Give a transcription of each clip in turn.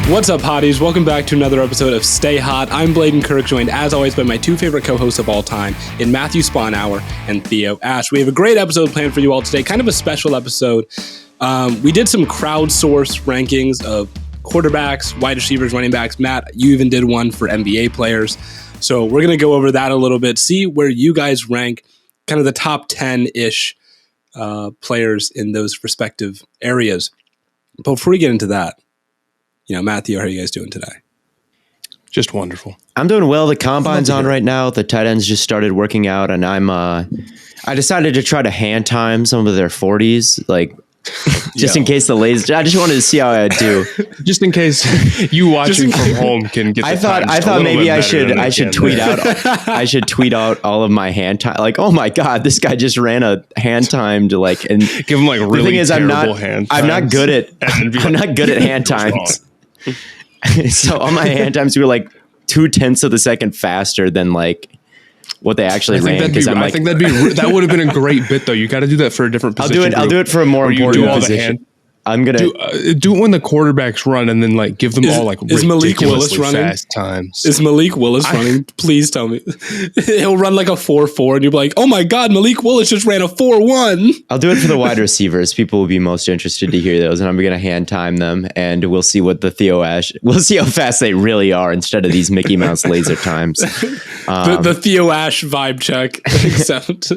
What's up, hotties? Welcome back to another episode of Stay Hot. I'm Bladen Kirk, joined as always by my two favorite co-hosts of all time, in Matthew Spawnhour and Theo Ash. We have a great episode planned for you all today, kind of a special episode. We did some crowdsource rankings of quarterbacks, wide receivers, running backs. Matt, you even did one for NBA players. So we're going to go over that a little bit, see where you guys rank kind of the top 10-ish players in those respective areas. But before we get into that, Matthew, how are you guys doing today? Just wonderful. I'm doing well. The combine's on right now. The tight ends just started working out, and I decided to try to hand time some of their 40s, in case the ladies. I just wanted to see how I'd do. Just in case you watching from home can get. I thought maybe I should tweet out. I should tweet out all of my hand time. Oh my god, this guy just ran a hand time to and give him really. The thing is, hand times. I'm not good at hand times. So all my hand times were 0.2 of a second faster than what they actually ran. I think that would have been a great bit though. You got to do that for a different position. I'll do it for a more important position. I'm gonna do it when the quarterbacks run, and then give them all is Malik Willis running fast times. Is Malik Willis running? Please tell me he'll run a 4.4, and you'll be like, "Oh my god, Malik Willis just ran a 4.1." I'll do it for the wide receivers. People will be most interested to hear those, and I'm gonna hand time them, and we'll see what the Theo Ash. We'll see how fast they really are instead of these Mickey Mouse laser times. The Theo Ash vibe check, except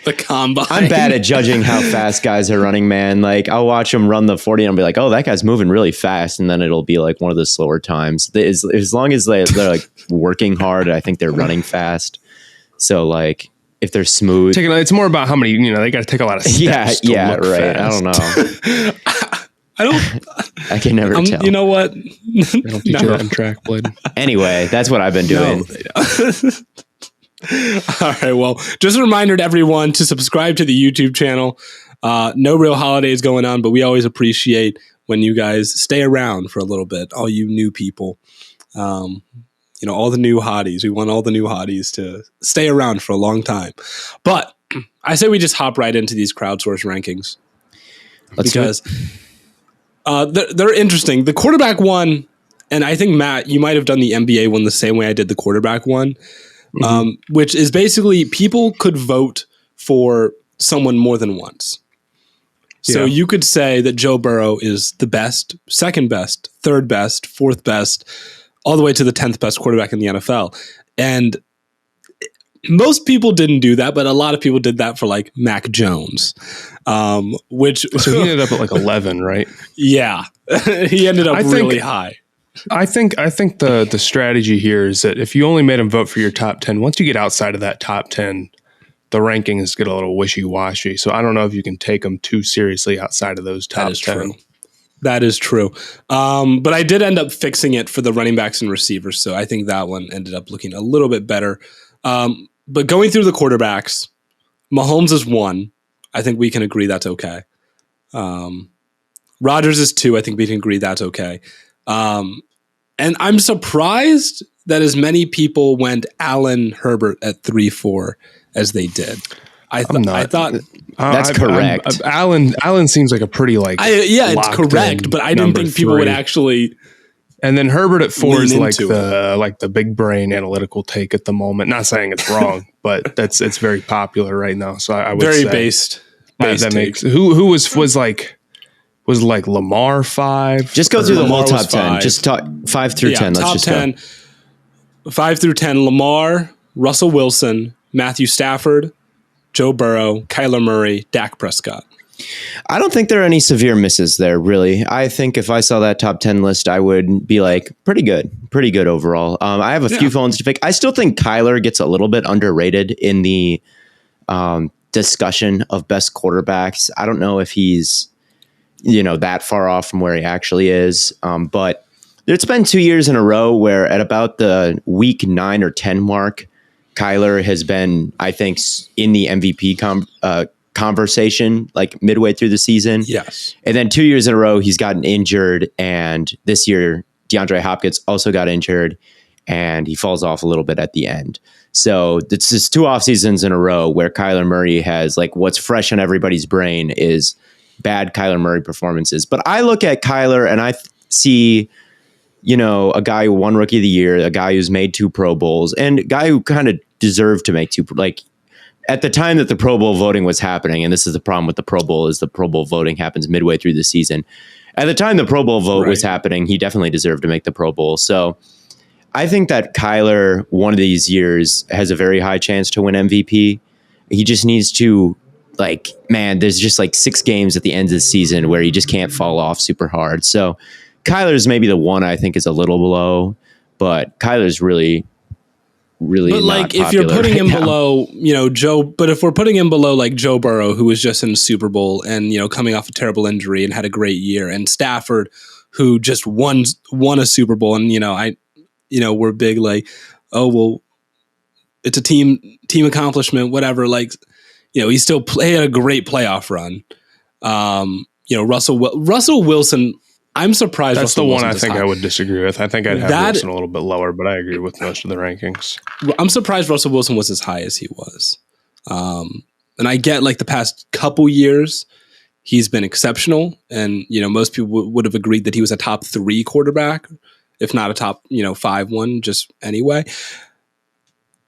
the combine. I'm bad at judging how fast guys are running, man. I'll watch them run the 40 and I'll be like, oh, that guy's moving really fast. And then it'll be one of the slower times. As long as they're working hard, I think they're running fast. So if they're smooth. It's more about how many, they got to take a lot of steps. Yeah, right. Fast. I don't know. I can never tell. You know what? They don't teach you that in track, Blade. Anyway, that's what I've been doing. All right. Well, just a reminder to everyone to subscribe to the YouTube channel. No real holidays going on, but we always appreciate when you guys stay around for a little bit. All you new people, all the new hotties. We want all the new hotties to stay around for a long time. But I say we just hop right into these crowdsource rankings because they're interesting. The quarterback one, and I think Matt, you might have done the NBA one the same way I did the quarterback one, which is basically people could vote for someone more than once. So you could say that Joe Burrow is the best, second best, third best, fourth best, all the way to the 10th best quarterback in the NFL. And most people didn't do that, but a lot of people did that for Mac Jones, which so he ended up at 11, right? Yeah, he ended up really high. I think the strategy here is that if you only made him vote for your top 10, once you get outside of that top 10, the rankings get a little wishy-washy. So I don't know if you can take them too seriously outside of those top 10. That is true. But I did end up fixing it for the running backs and receivers. So I think that one ended up looking a little bit better. But going through the quarterbacks, Mahomes is 1. I think we can agree that's okay. Rodgers is 2. I think we can agree that's okay. And I'm surprised that as many people went Allen Herbert at 3-4 as they did. I thought that's correct. Allen seems like a pretty it's correct, but I didn't think people would actually. And then Herbert at 4 is the big brain analytical take at the moment. Not saying it's wrong, but it's very popular right now. So I would very say based. That makes who was Lamar 5. Just go through the whole top 10. Just talk 5 through 10. Let's just 10. Go. 5 through 10. Lamar, Russell Wilson, Matthew Stafford, Joe Burrow, Kyler Murray, Dak Prescott. I don't think there are any severe misses there, really. I think if I saw that top 10 list, I would be pretty good overall. I have a few phones to pick. I still think Kyler gets a little bit underrated in the discussion of best quarterbacks. I don't know if he's, that far off from where he actually is. But it's been 2 years in a row where at about the week 9 or 10 mark, Kyler has been, I think, in the MVP conversation midway through the season. Yes. And then 2 years in a row, he's gotten injured. And this year, DeAndre Hopkins also got injured and he falls off a little bit at the end. So it's just 2 off seasons in a row where Kyler Murray has what's fresh on everybody's brain is bad Kyler Murray performances. But I look at Kyler and I see a guy who won Rookie of the Year, a guy who's made 2 Pro Bowls, and a guy who kind of deserved to make 2. Like at the time that the Pro Bowl voting was happening, and this is the problem with the Pro Bowl, is the Pro Bowl voting happens midway through the season. At the time the Pro Bowl vote was happening, he definitely deserved to make the Pro Bowl. So I think that Kyler, one of these years, has a very high chance to win MVP. He just needs to, there's just 6 games at the end of the season where he just can't fall off super hard. So Kyler's maybe the one I think is a little below, but Kyler's really but if you're putting him below, Joe, but if we're putting him below Joe Burrow, who was just in the Super Bowl and, coming off a terrible injury and had a great year, and Stafford, who just won a Super Bowl, and, we're big oh, well, it's a team accomplishment, whatever. He still had a great playoff run. Russell Wilson, I'm surprised. That's the one I think I would disagree with. I think I'd have Wilson a little bit lower, but I agree with most of the rankings. I'm surprised Russell Wilson was as high as he was. And I get the past couple years, he's been exceptional. And, most people would have agreed that he was a top 3 quarterback, if not a top, 5 one, just anyway.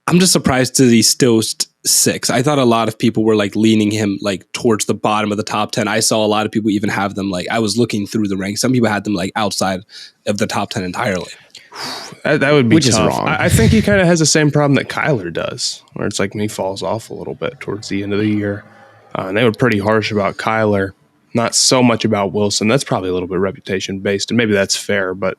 I'm just surprised that he's still 6. I thought a lot of people were leaning him towards the bottom of the top 10. I saw a lot of people even have them I was looking through the ranks. Some people had them outside of the top 10 entirely. That would be Which tough. Is wrong. I think he kind of has the same problem that Kyler does, where it's he falls off a little bit towards the end of the year. And they were pretty harsh about Kyler, not so much about Wilson. That's probably a little bit reputation based, and maybe that's fair, but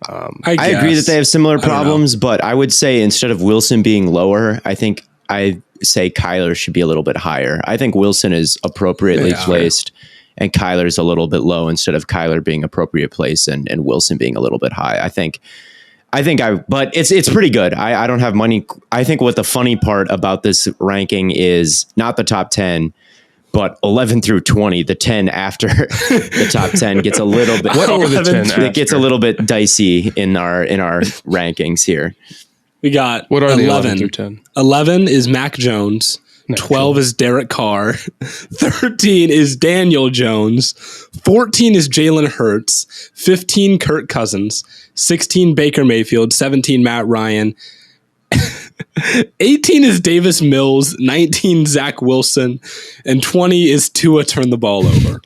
I agree that they have similar problems, but I would say instead of Wilson being lower, I say Kyler should be a little bit higher. I think Wilson is appropriately placed, and Kyler's a little bit low instead of Kyler being appropriate place and Wilson being a little bit high. But it's pretty good. I don't have money. I think what the funny part about this ranking is not the top 10, but 11 through 20, the 10 after the top 10 gets a little bit. What are the 10 it gets a little bit dicey in our rankings here. We got what are 11, the 11 through 10? 11 is Mac Jones. 12 is Derek Carr. 13 is Daniel Jones. 14 is Jalen Hurts. 15 Kirk Cousins. 16 Baker Mayfield. 17 Matt Ryan. 18 is Davis Mills. 19 Zach Wilson. And 20 is Tua turn the ball over.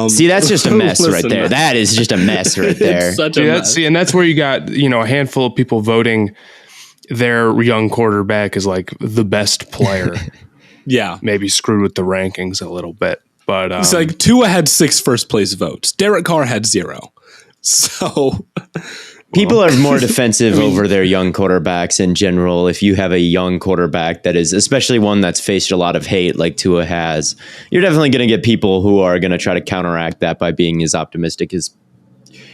See, that's just a mess right there. That is just a mess right there. It's such a mess. And that's where you got a handful of people voting their young quarterback is the best player. Yeah. Maybe screwed with the rankings a little bit. But it's Tua had 6 first place votes. Derek Carr had 0. So people are more defensive over their young quarterbacks in general. If you have a young quarterback that is, especially one that's faced a lot of hate like Tua has, you're definitely going to get people who are going to try to counteract that by being as optimistic as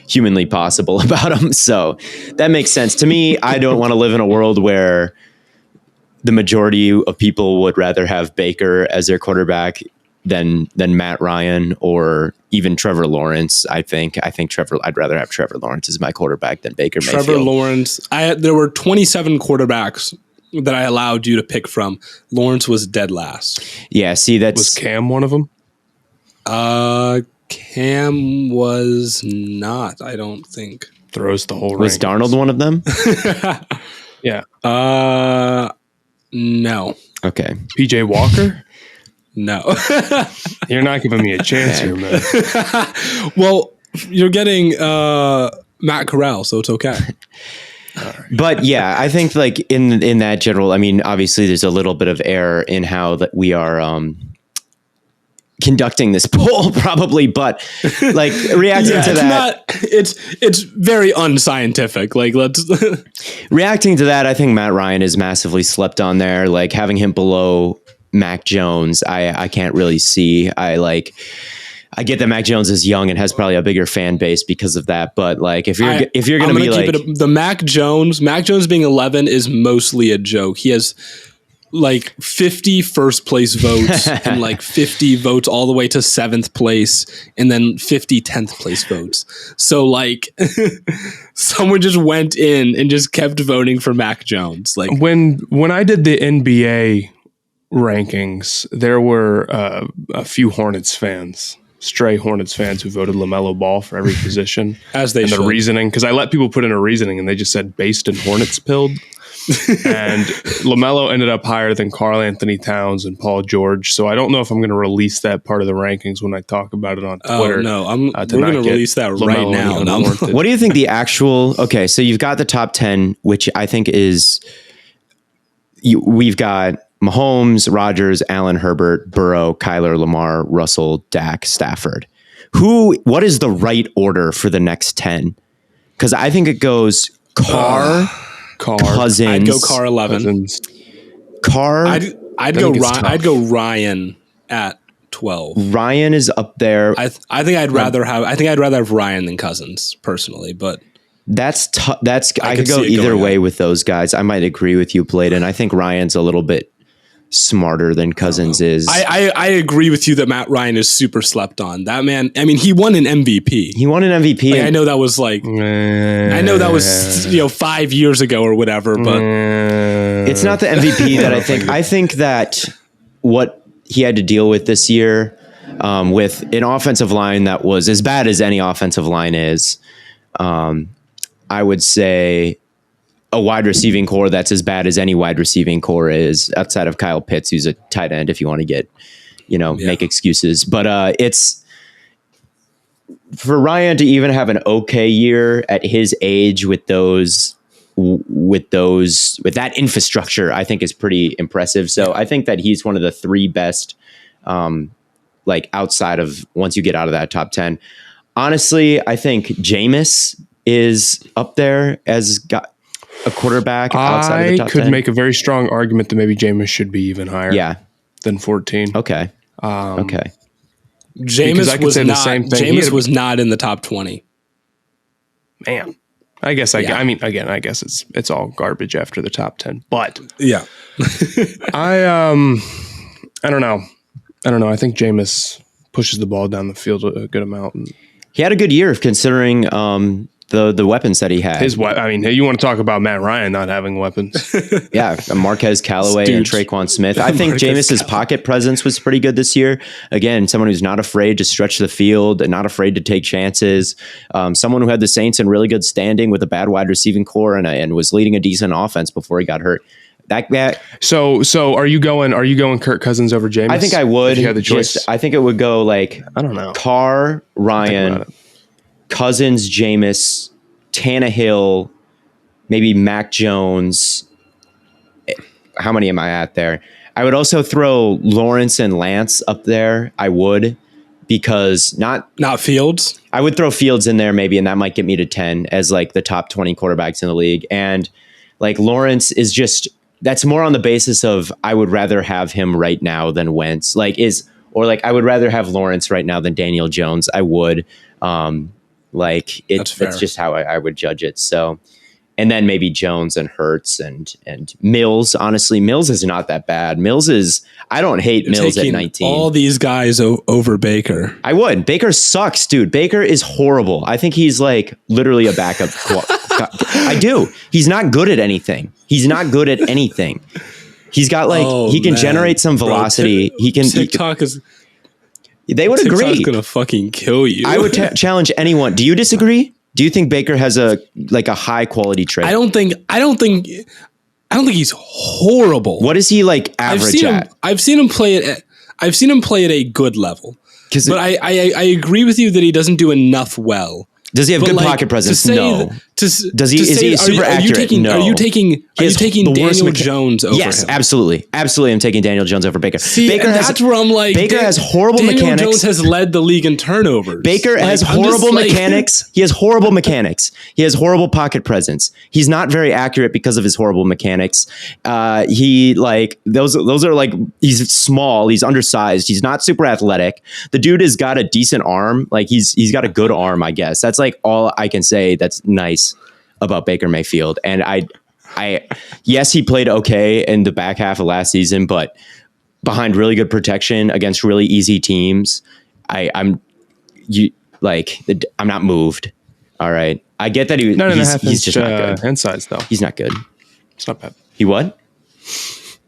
humanly possible about him. So that makes sense to me. I don't want to live in a world where the majority of people would rather have Baker as their quarterback than Matt Ryan or even Trevor Lawrence. I think I'd rather have Trevor Lawrence as my quarterback than Baker Mayfield. Trevor Lawrence. There were 27 quarterbacks that I allowed you to pick from. Lawrence was dead last. Yeah, see, was Cam one of them? Cam was not, I don't think. Throws the whole Was rankings. Darnold one of them? Yeah. No. Okay. PJ Walker? No. You're not giving me a chance here, man. Well, you're getting Matt Corral, so it's okay. But yeah, I think in that general, I mean, obviously there's a little bit of error in how that we are conducting this poll probably, but reacting to that, it's very unscientific. Let's reacting to that. I think Matt Ryan is massively slept on there. Having him below Mac Jones, I can't really see. I get that Mac Jones is young and has probably a bigger fan base because of that. But if you're going to be the Mac Jones being 11 is mostly a joke. He has 50 first place votes and 50 votes all the way to 7th place and then 50 10th place votes. So someone just went in and just kept voting for Mac Jones. When I did the NBA rankings, there were a few Hornets fans stray Hornets fans who voted LaMelo Ball for every position. As they and should. The reasoning, because I let people put in a reasoning and they just said based in Hornets pilled. And LaMelo ended up higher than Karl Anthony Towns and Paul George. So I don't know if I'm going to release that part of the rankings when I talk about it on Twitter. Oh, no. We're going to release that right now. What do you think the actual... Okay, so you've got the top 10, which I think is... we've got Mahomes, Rodgers, Allen, Herbert, Burrow, Kyler, Lamar, Russell, Dak, Stafford. What is the right order for the next 10? Because I think it goes Carr, Cousins. I'd go Carr 11. Cousins. Carr. I'd go Ryan at 12. Ryan is up there. I think I'd rather have Ryan than Cousins personally, but that's I could go either way with those guys. I might agree with you, Playden. I think Ryan's a little bit smarter than Cousins is. I agree with you that Matt Ryan is super slept on. That man, I mean, he won an MVP. Like, I know that was 5 years ago or whatever, but it's not the MVP that I think. I think that what he had to deal with this year, with an offensive line that was as bad as any offensive line is, I would say a wide receiving core that's as bad as any wide receiving core is, outside of Kyle Pitts, who's a tight end, if you want to get, make excuses. But it's for Ryan to even have an okay year at his age with that infrastructure, I think is pretty impressive. So I think that he's one of the three best, outside of once you get out of that top 10. Honestly, I think Jameis is up there as a quarterback outside of the top 10. I could make a very strong argument that maybe Jameis should be even higher than 14. Okay. Jameis was not in the top 20. Man. I guess I guess it's all garbage after the top 10. But yeah. I don't know. I think Jameis pushes the ball down the field a good amount. And he had a good year considering the weapons that he had. You want to talk about Matt Ryan not having weapons? Yeah, Marquez Callaway and Traquan Smith. I think Jameis's pocket presence was pretty good this year. Again, someone who's not afraid to stretch the field and not afraid to take chances. Someone who had the Saints in really good standing with a bad wide receiving core and was leading a decent offense before he got hurt. So are you going Kirk Cousins over Jameis? I think I would. If you had the choice. I think it would go I don't know. Carr, Ryan, Cousins, Jameis, Tannehill, maybe Mac Jones. How many am I at there? I would also throw Lawrence and Lance up there. I would, because not Fields. I would throw Fields in there maybe, and that might get me to 10 as the top 20 quarterbacks in the league. And Lawrence is just, that's more on the basis of I would rather have him right now than Wentz. I would rather have Lawrence right now than Daniel Jones. I would. That's just how I would judge it. So, and then maybe Jones and Hurts and Mills. Honestly, Mills is not that bad. I don't hate Mills at 19. All these guys over Baker. I would. Baker sucks, dude. Baker is horrible. I think he's literally a backup. I do. He's not good at anything. He's got he can generate some velocity. TikTok is. They would agree. TikTok's gonna fucking kill you. I would challenge anyone. Do you disagree? Do you think Baker has a high quality trait? I don't think he's horrible. What is he average at? I've seen him play at a good level. But I agree with you that he doesn't do enough well. Does he have good pocket presence? No. Is he super accurate? No. Are you taking Daniel Jones over him? Yes, absolutely. Absolutely, I'm taking Daniel Jones over Baker. That's where I'm Baker has horrible mechanics. Daniel Jones has led the league in turnovers. Baker has horrible mechanics. He has horrible mechanics. He has horrible pocket presence. He's not very accurate because of his horrible mechanics. Those are he's small. He's undersized. He's not super athletic. The dude has got a decent arm. He's got a good arm, I guess. That's all I can say that's nice about Baker Mayfield. And yes, he played okay in the back half of last season, but behind really good protection against really easy teams, I'm not moved. All right. I get that he's just not good. Hand size though. He's not good. It's not bad. He what?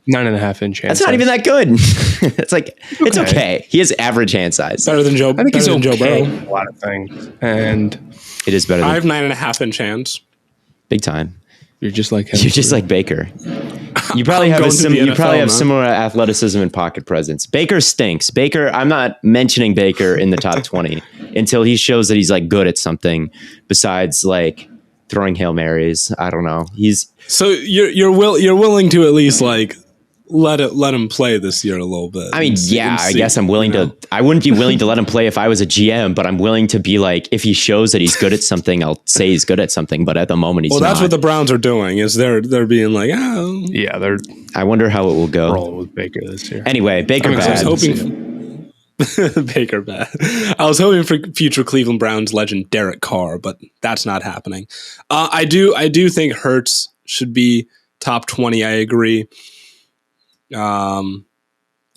9.5-inch hand That's not even that good. It's like, it's okay. He has average hand size. Better than Joe. I think he's better than Joe okay Burrow. at a lot of things. And It is better I than have 9.5-inch hands. big time. you're just like him. You're just like Baker. You probably have going to the NFL, similar athleticism and pocket presence. Baker stinks. Baker, I'm not mentioning Baker in the top 20 until he shows that he's like good at something besides like throwing Hail Marys. I don't know. So you're willing to at least like let him play this year a little bit. I mean, yeah, I guess I'm willing to. I wouldn't be willing to let him play if I was a GM, but I'm willing to be like, if he shows that he's good at something, I'll say he's good at something. But at the moment, he's not. Well, that's what the Browns are doing. Is they're being like, oh, Yeah, they're I wonder how it will go. rolling with Baker this year. Anyway, Baker I'm bad. I was hoping Baker bad. I was hoping for future Cleveland Browns legend Derek Carr, but that's not happening. I do think Hurts should be top 20. I agree. I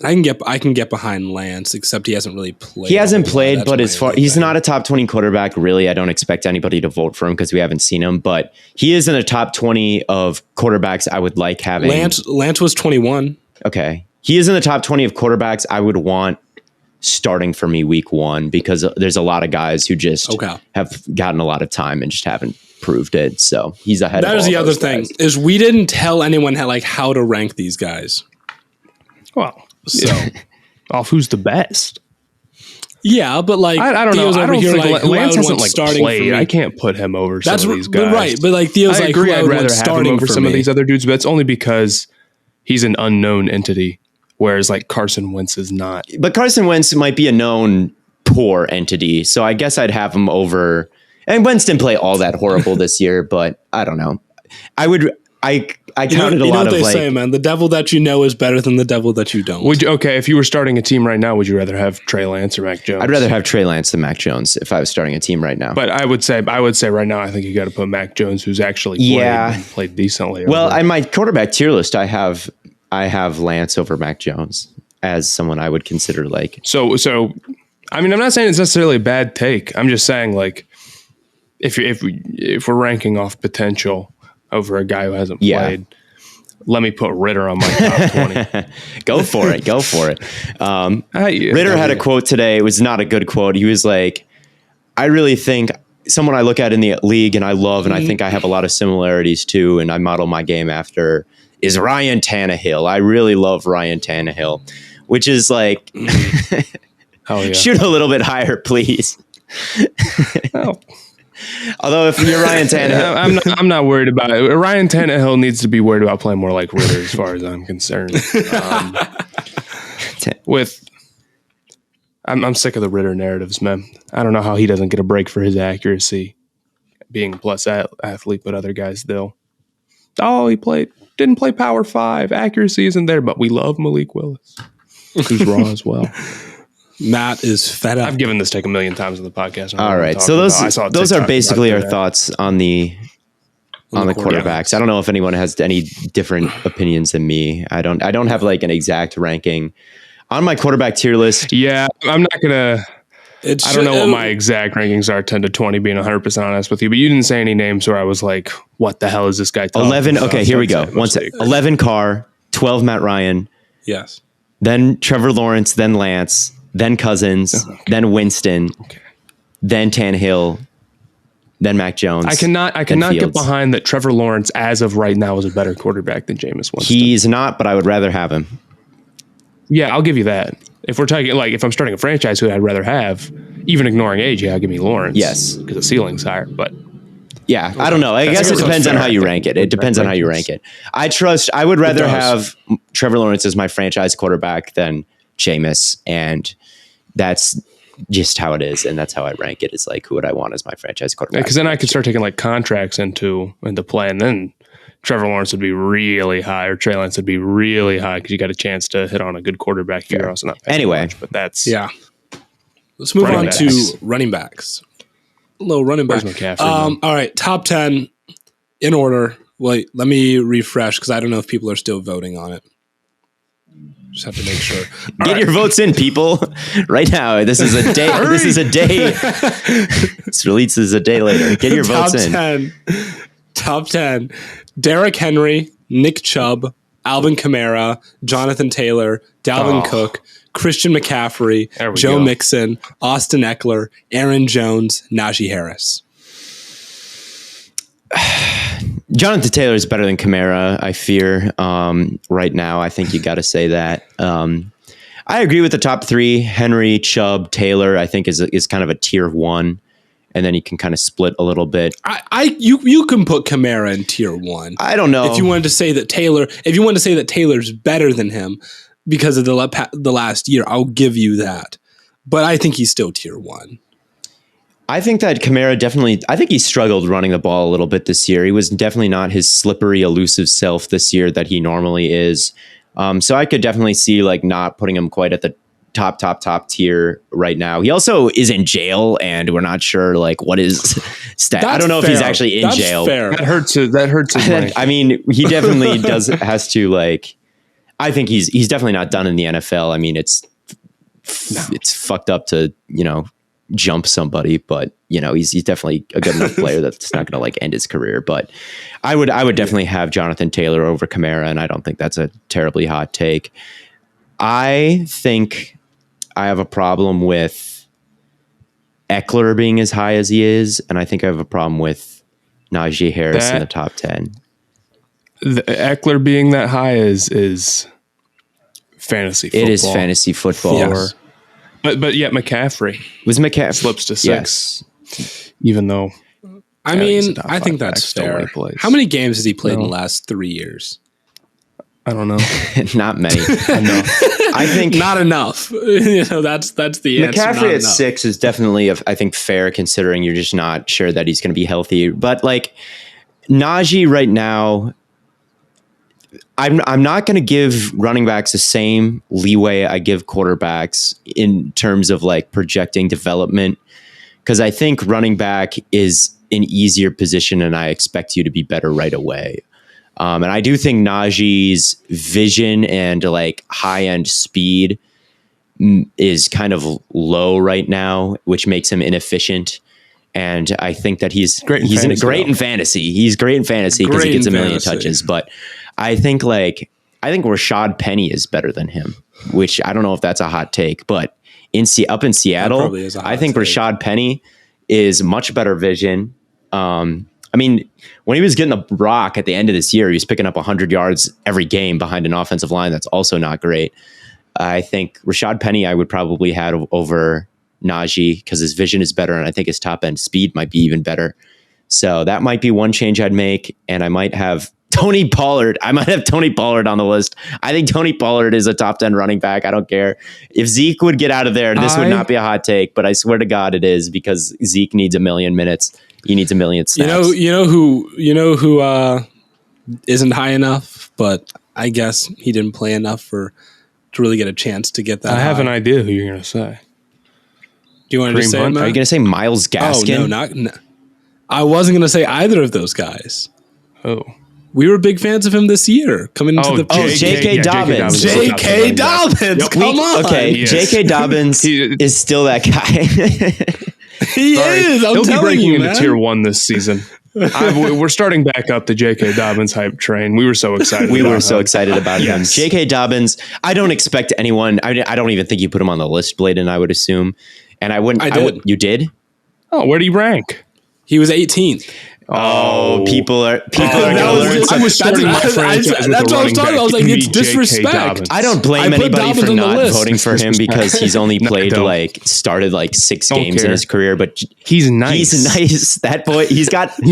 can get behind Lance, except he hasn't really played. He hasn't played, but as he's not a top 20 quarterback. Really, I don't expect anybody to vote for him because we haven't seen him. But he is in the top 20 of quarterbacks I would like having. Lance was 21. Okay, he is in the top 20 of quarterbacks I would want starting for me week 1 because there's a lot of guys who just have gotten a lot of time and just haven't proved it. So he's ahead. That of is all the other those thing guys. is we didn't tell anyone how to rank these guys. Well, So off who's the best? yeah, but like I don't know. Theo's I over don't here, think like, who I Lance would hasn't want like starting for played. me. I can't put him over That's some of these guys. right, but like Theo's I like agree. who I I'd would rather want have him starting over for some me. of these other dudes, but it's only because he's an unknown entity, whereas like Carson Wentz is not. But Carson Wentz might be a known poor entity, so I guess I'd have him over. And Wentz didn't play all that horrible this year, but I don't know. I counted a lot of they like. say, man, the devil that you know is better than the devil that you don't. Okay, if you were starting a team right now, would you rather have Trey Lance or Mac Jones? I'd rather have Trey Lance than Mac Jones if I was starting a team right now. But I would say right now, I think you got to put Mac Jones, who's actually played decently. Well, on my quarterback tier list, I have Lance over Mac Jones as someone I would consider like. So I mean, I'm not saying it's necessarily a bad take. I'm just saying like if we're ranking off potential over a guy who hasn't played, let me put Ritter on my top 20. Go for it. Ritter had a quote today. It was not a good quote. He was like, I really think someone I look at in the league and I love, and I think I have a lot of similarities to, and I model my game after, is Ryan Tannehill. I really love Ryan Tannehill, which is like, shoot a little bit higher, please. Oh. Although if you're Ryan Tannehill, I'm not worried about it. Ryan Tannehill needs to be worried about playing more like Ritter, as far as I'm concerned. I'm sick of the Ritter narratives, man. I don't know how he doesn't get a break for his accuracy, being a plus athlete, but other guys do. Oh, didn't play Power 5. Accuracy isn't there, but we love Malik Willis, who's raw as well. Matt is fed up. I've given this take a million times on the podcast. All right, so those are basically our thoughts on the quarterbacks. I don't know if anyone has any different opinions than me. I don't have like an exact ranking on my quarterback tier list. Yeah, I'm not gonna. I don't know what my exact rankings are, 10 to 20, being 100% honest with you. But you didn't say any names where I was like, "What the hell is this guy talking 11. about?" Okay, here we go. 1 sec. 11 Carr, 12 Matt Ryan. Yes. Then Trevor Lawrence, then Lance, then Cousins, then Winston, then Tannehill, then Mac Jones. I cannot get behind that Trevor Lawrence, as of right now, is a better quarterback than Jameis Winston. He's not, but I would rather have him. Yeah, I'll give you that. If we're talking like if I'm starting a franchise, who I'd rather have, even ignoring age, I'll give me Lawrence. Yes, because the ceiling's higher. But yeah, I don't know. I guess it depends on how you rank it. It depends on how you rank it. I would rather have Trevor Lawrence as my franchise quarterback than Jameis, and that's just how it is, and that's how I rank it. Is like, who would I want as my franchise quarterback? Because then I could start taking like contracts into play, and then Trevor Lawrence would be really high, or Trey Lance would be really high because you got a chance to hit on a good quarterback. You're also not anyway, much, but that's Let's move on to running backs. A little running back. All right, top 10 in order. Wait, let me refresh because I don't know if people are still voting on it. Just have to make sure. Get your votes in, people, right now. This is a day. This is a day. This release is a day later. Get your votes in. Top 10. Derrick Henry, Nick Chubb, Alvin Kamara, Jonathan Taylor, Dalvin Cook, Christian McCaffrey, Joe Mixon, Austin Eckler, Aaron Jones, Najee Harris. Jonathan Taylor is better than Kamara, I fear. Right now, I think you got to say that. I agree with the top three. Henry, Chubb, Taylor, I think is kind of a tier one. And then you can kind of split a little bit. You can put Kamara in tier one. I don't know if you wanted to say that Taylor's better than him because of the last year. I'll give you that, but I think he's still tier one. I think that Kamara I think he struggled running the ball a little bit this year. He was definitely not his slippery, elusive self this year that he normally is. So I could definitely see like not putting him quite at the top tier right now. He also is in jail, and we're not sure like what his stat. I don't know if he's actually in jail. Fair. That hurts. I mean, he definitely has to like. I think he's definitely not done in the NFL. I mean, it's fucked up to jump somebody, but he's definitely a good enough player that's not going to like end his career. But I would definitely have Jonathan Taylor over Kamara, and I don't think that's a terribly hot take. I think I have a problem with Eckler being as high as he is, and I think I have a problem with Najee Harris in the top 10. The Eckler being that high is fantasy football. It is fantasy football. Yes. But yet McCaffrey slips to 6, even though. I mean, I think that's fair. How many games has he played in the last 3 years? I don't know. Not many. I think not enough. That's the answer. McCaffrey at 6 is definitely, I think, fair considering you're just not sure that he's going to be healthy. But like Najee right now, I'm not going to give running backs the same leeway I give quarterbacks in terms of like projecting development, because I think running back is an easier position and I expect you to be better right away. And I do think Najee's vision and like high end speed is kind of low right now, which makes him inefficient. And I think that he's great in fantasy. He's great in fantasy because he gets a million touches. But I think Rashad Penny is better than him, which I don't know if that's a hot take, but up in Seattle, I think Rashad Penny is much better vision. I mean, when he was getting the rock at the end of this year, he was picking up 100 yards every game behind an offensive line that's also not great. I think Rashad Penny I would probably have over Najee because his vision is better, and I think his top end speed might be even better. So that might be one change I'd make, and I might have Tony Pollard. I might have Tony Pollard on the list. I think Tony Pollard is a top 10 running back. I don't care. If Zeke would get out of there, this would not be a hot take, but I swear to God it is, because Zeke needs 1 million minutes. He needs 1 million snaps. You know who isn't high enough, but I guess he didn't play enough to really get a chance to get that. I have an idea who you're going to say. Do you want to say it, Are you going to say Myles Gaskin? Oh, no. I wasn't going to say either of those guys. Oh. We were big fans of him this year coming into the J.K. Dobbins. J.K. Dobbins. Come on. Okay, yes. J.K. Dobbins is still that guy. He is. He'll be breaking into tier 1 this season. We're starting back up the J.K. Dobbins hype train. We were so excited. Excited about him. J.K. Dobbins. I don't expect anyone. I don't even think you put him on the list, Bladen. I would assume, and I wouldn't. I did. You did? Oh, where do you rank? He was 18th. Oh, people are I was starting my franchise. That's what I was talking about. I was like, it's disrespect. I don't blame anybody for not voting for him because he's only played started 6 games in his career. But he's nice. He's nice. That boy. He's got that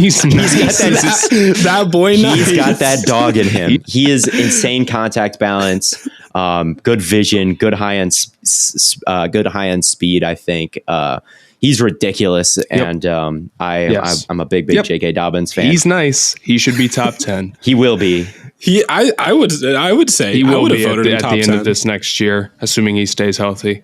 boy. He's got that dog in him. He is insane contact balance, good vision, good high end speed. I think. He's ridiculous, and I'm a big J.K. Dobbins fan. He's nice. He should be top 10. He will be. I would say he will be at the end of this next year, assuming he stays healthy.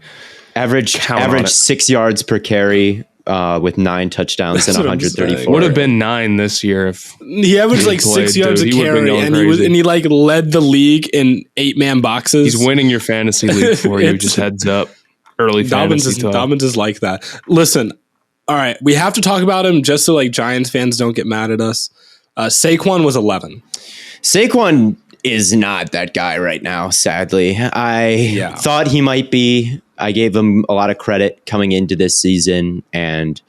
Average 6 yards per carry with 9 touchdowns and 134. Would have been 9 this year if he averaged 6 yards a carry, and he led the league in 8-man boxes. He's winning your fantasy league for you. Just heads up. Early Dobbins is like that. Listen, all right, we have to talk about him just so Giants fans don't get mad at us. Saquon was 11. Saquon is not that guy right now, sadly. I thought he might be. I gave him a lot of credit coming into this season and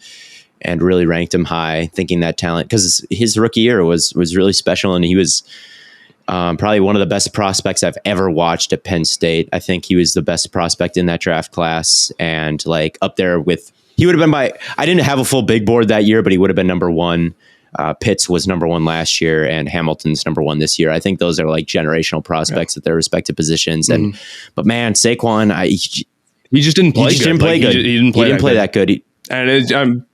really ranked him high, thinking that talent, because his rookie year was really special, and he was probably one of the best prospects I've ever watched at Penn State. I think he was the best prospect in that draft class, and like up there with, he would have been I didn't have a full big board that year, but he would have been number one. Pitts was number one last year, and Hamilton's number one this year. I think those are like generational prospects at their respective positions. And but man, Saquon, he just didn't play. He didn't play good. He didn't play that good. And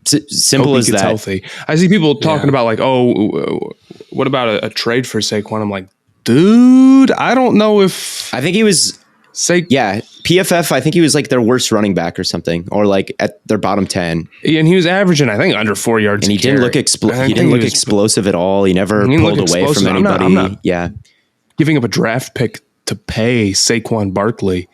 simple as that. Healthy. I see people talking about like, oh, what about a trade for Saquon? I'm like, dude, I don't know if I think he was. PFF, I think he was like their worst running back or something, or like at their bottom 10. And he was averaging, I think, under 4 yards. And he didn't look explosive at all. He never pulled away from anybody. I'm not giving up a draft pick to pay Saquon Barkley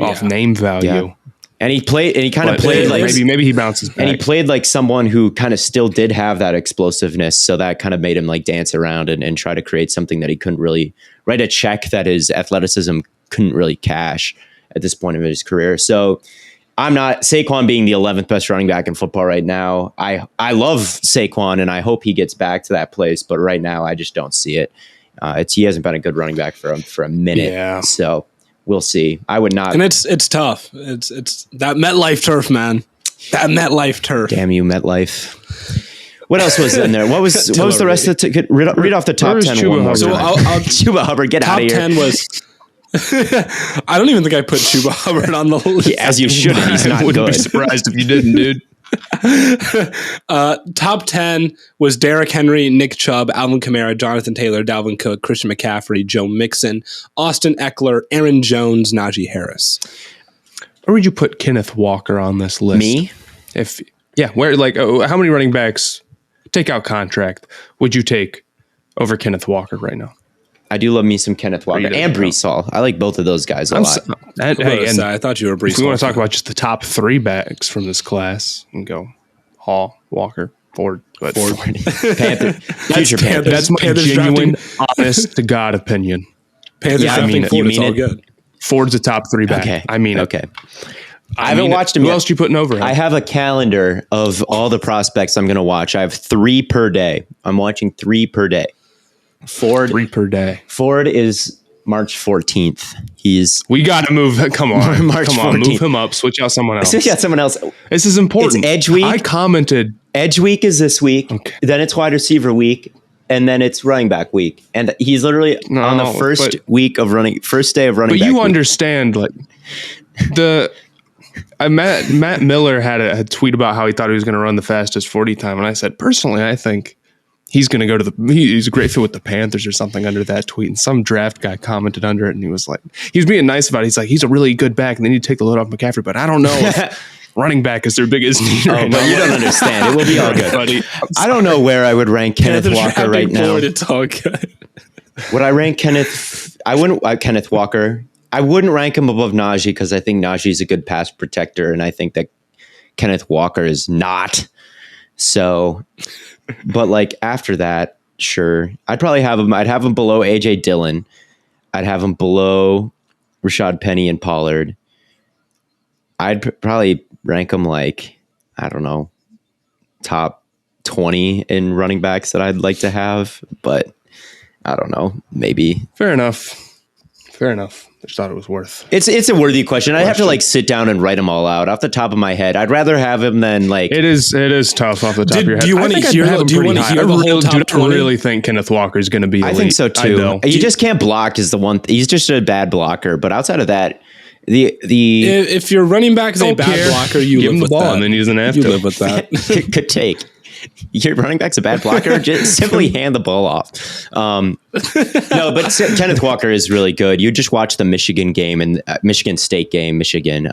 off name value. Yeah. And he kind of played like maybe he bounces back. And he played like someone who kind of still did have that explosiveness, so that kind of made him like dance around and try to create something that he couldn't really write a check that his athleticism couldn't really cash at this point of his career. So I'm not Saquon being the 11th best running back in football right now. I love Saquon and I hope he gets back to that place, but right now I just don't see it. He hasn't been a good running back for a minute. Yeah. So we'll see. I would not. And it's tough. It's that MetLife turf, man. That MetLife turf. Damn you, MetLife. What else was in there? What was the rest of the read off the top 10 one more time. I'll Chuba Hubbard, get out of here. Top 10 was I don't even think I put Chuba Hubbard on the list. Yeah, as you should. He's not wouldn't good. be surprised if you didn't, dude. Top 10 was Derrick Henry, Nick Chubb, Alvin Kamara, Jonathan Taylor, Dalvin Cook, Christian McCaffrey, Joe Mixon, Austin Eckler, Aaron Jones, Najee Harris. Or would you put Kenneth Walker on this list? Me? Where like how many running backs, take out contract, would you take over Kenneth Walker right now? I do love me some Kenneth Walker and Breece Hall. I like both of those guys a lot. I thought you were Breece Hall. If we want to talk about just the top 3 backs from this class and go Hall, Walker, Ford. Panther. Future Panthers. That's my genuine, honest to God opinion. Panthers drafting Ford, it's all good. Ford's a top 3 back. Okay. I mean okay. I haven't watched him yet. Who else are you putting over him? I have a calendar of all the prospects I'm going to watch. I have 3 per day. I'm watching 3 per day. Ford 3 per day. Ford is March 14th. We got to move. Come on, March 14th. Move him up. Switch out someone else. Switch out someone else. This is important. It's Edge Week. I commented. Edge Week is this week. Okay. Then it's Wide Receiver Week, and then it's Running Back Week. And he's literally on the first day of running back. But you understand, like Matt Miller had a tweet about how he thought he was going to run the fastest 40 time, and I said personally, I think he's going to go to he's a great fit with the Panthers or something under that tweet. And some draft guy commented under it and he was being nice about it. He's like, he's a really good back. And then you take the load off McCaffrey, but I don't know if running back is their biggest need right now. But you don't understand. It will be all good. Buddy. I don't know where I would rank Kenneth Walker right now. It's all good. Would I rank Kenneth? I wouldn't Kenneth Walker. I wouldn't rank him above Najee because I think Najee is a good pass protector. And I think that Kenneth Walker is not. So... But like after that, sure, I'd probably have him. I'd have him below AJ Dillon. I'd have him below Rashad Penny and Pollard. I'd probably rank him like, I don't know, top 20 in running backs that I'd like to have. But I don't know, maybe. Fair enough. Just thought it was worth. It's a worthy question. I'd have to like sit down and write them all out off the top of my head. I'd rather have him than like. It is tough off the top of your head. Do you want to hear? Do you want to hear the whole top 20? I really think Kenneth Walker is going to be elite. I think so too. You just can't block is the one. He's just a bad blocker. But outside of that, if your running back is a bad blocker, you give live him with the ball that. And then he doesn't have to live with that. Good take. Your running back's a bad blocker. Just simply hand the ball off. No, but Kenneth Walker is really good. You just watch the Michigan game and Michigan State game. Michigan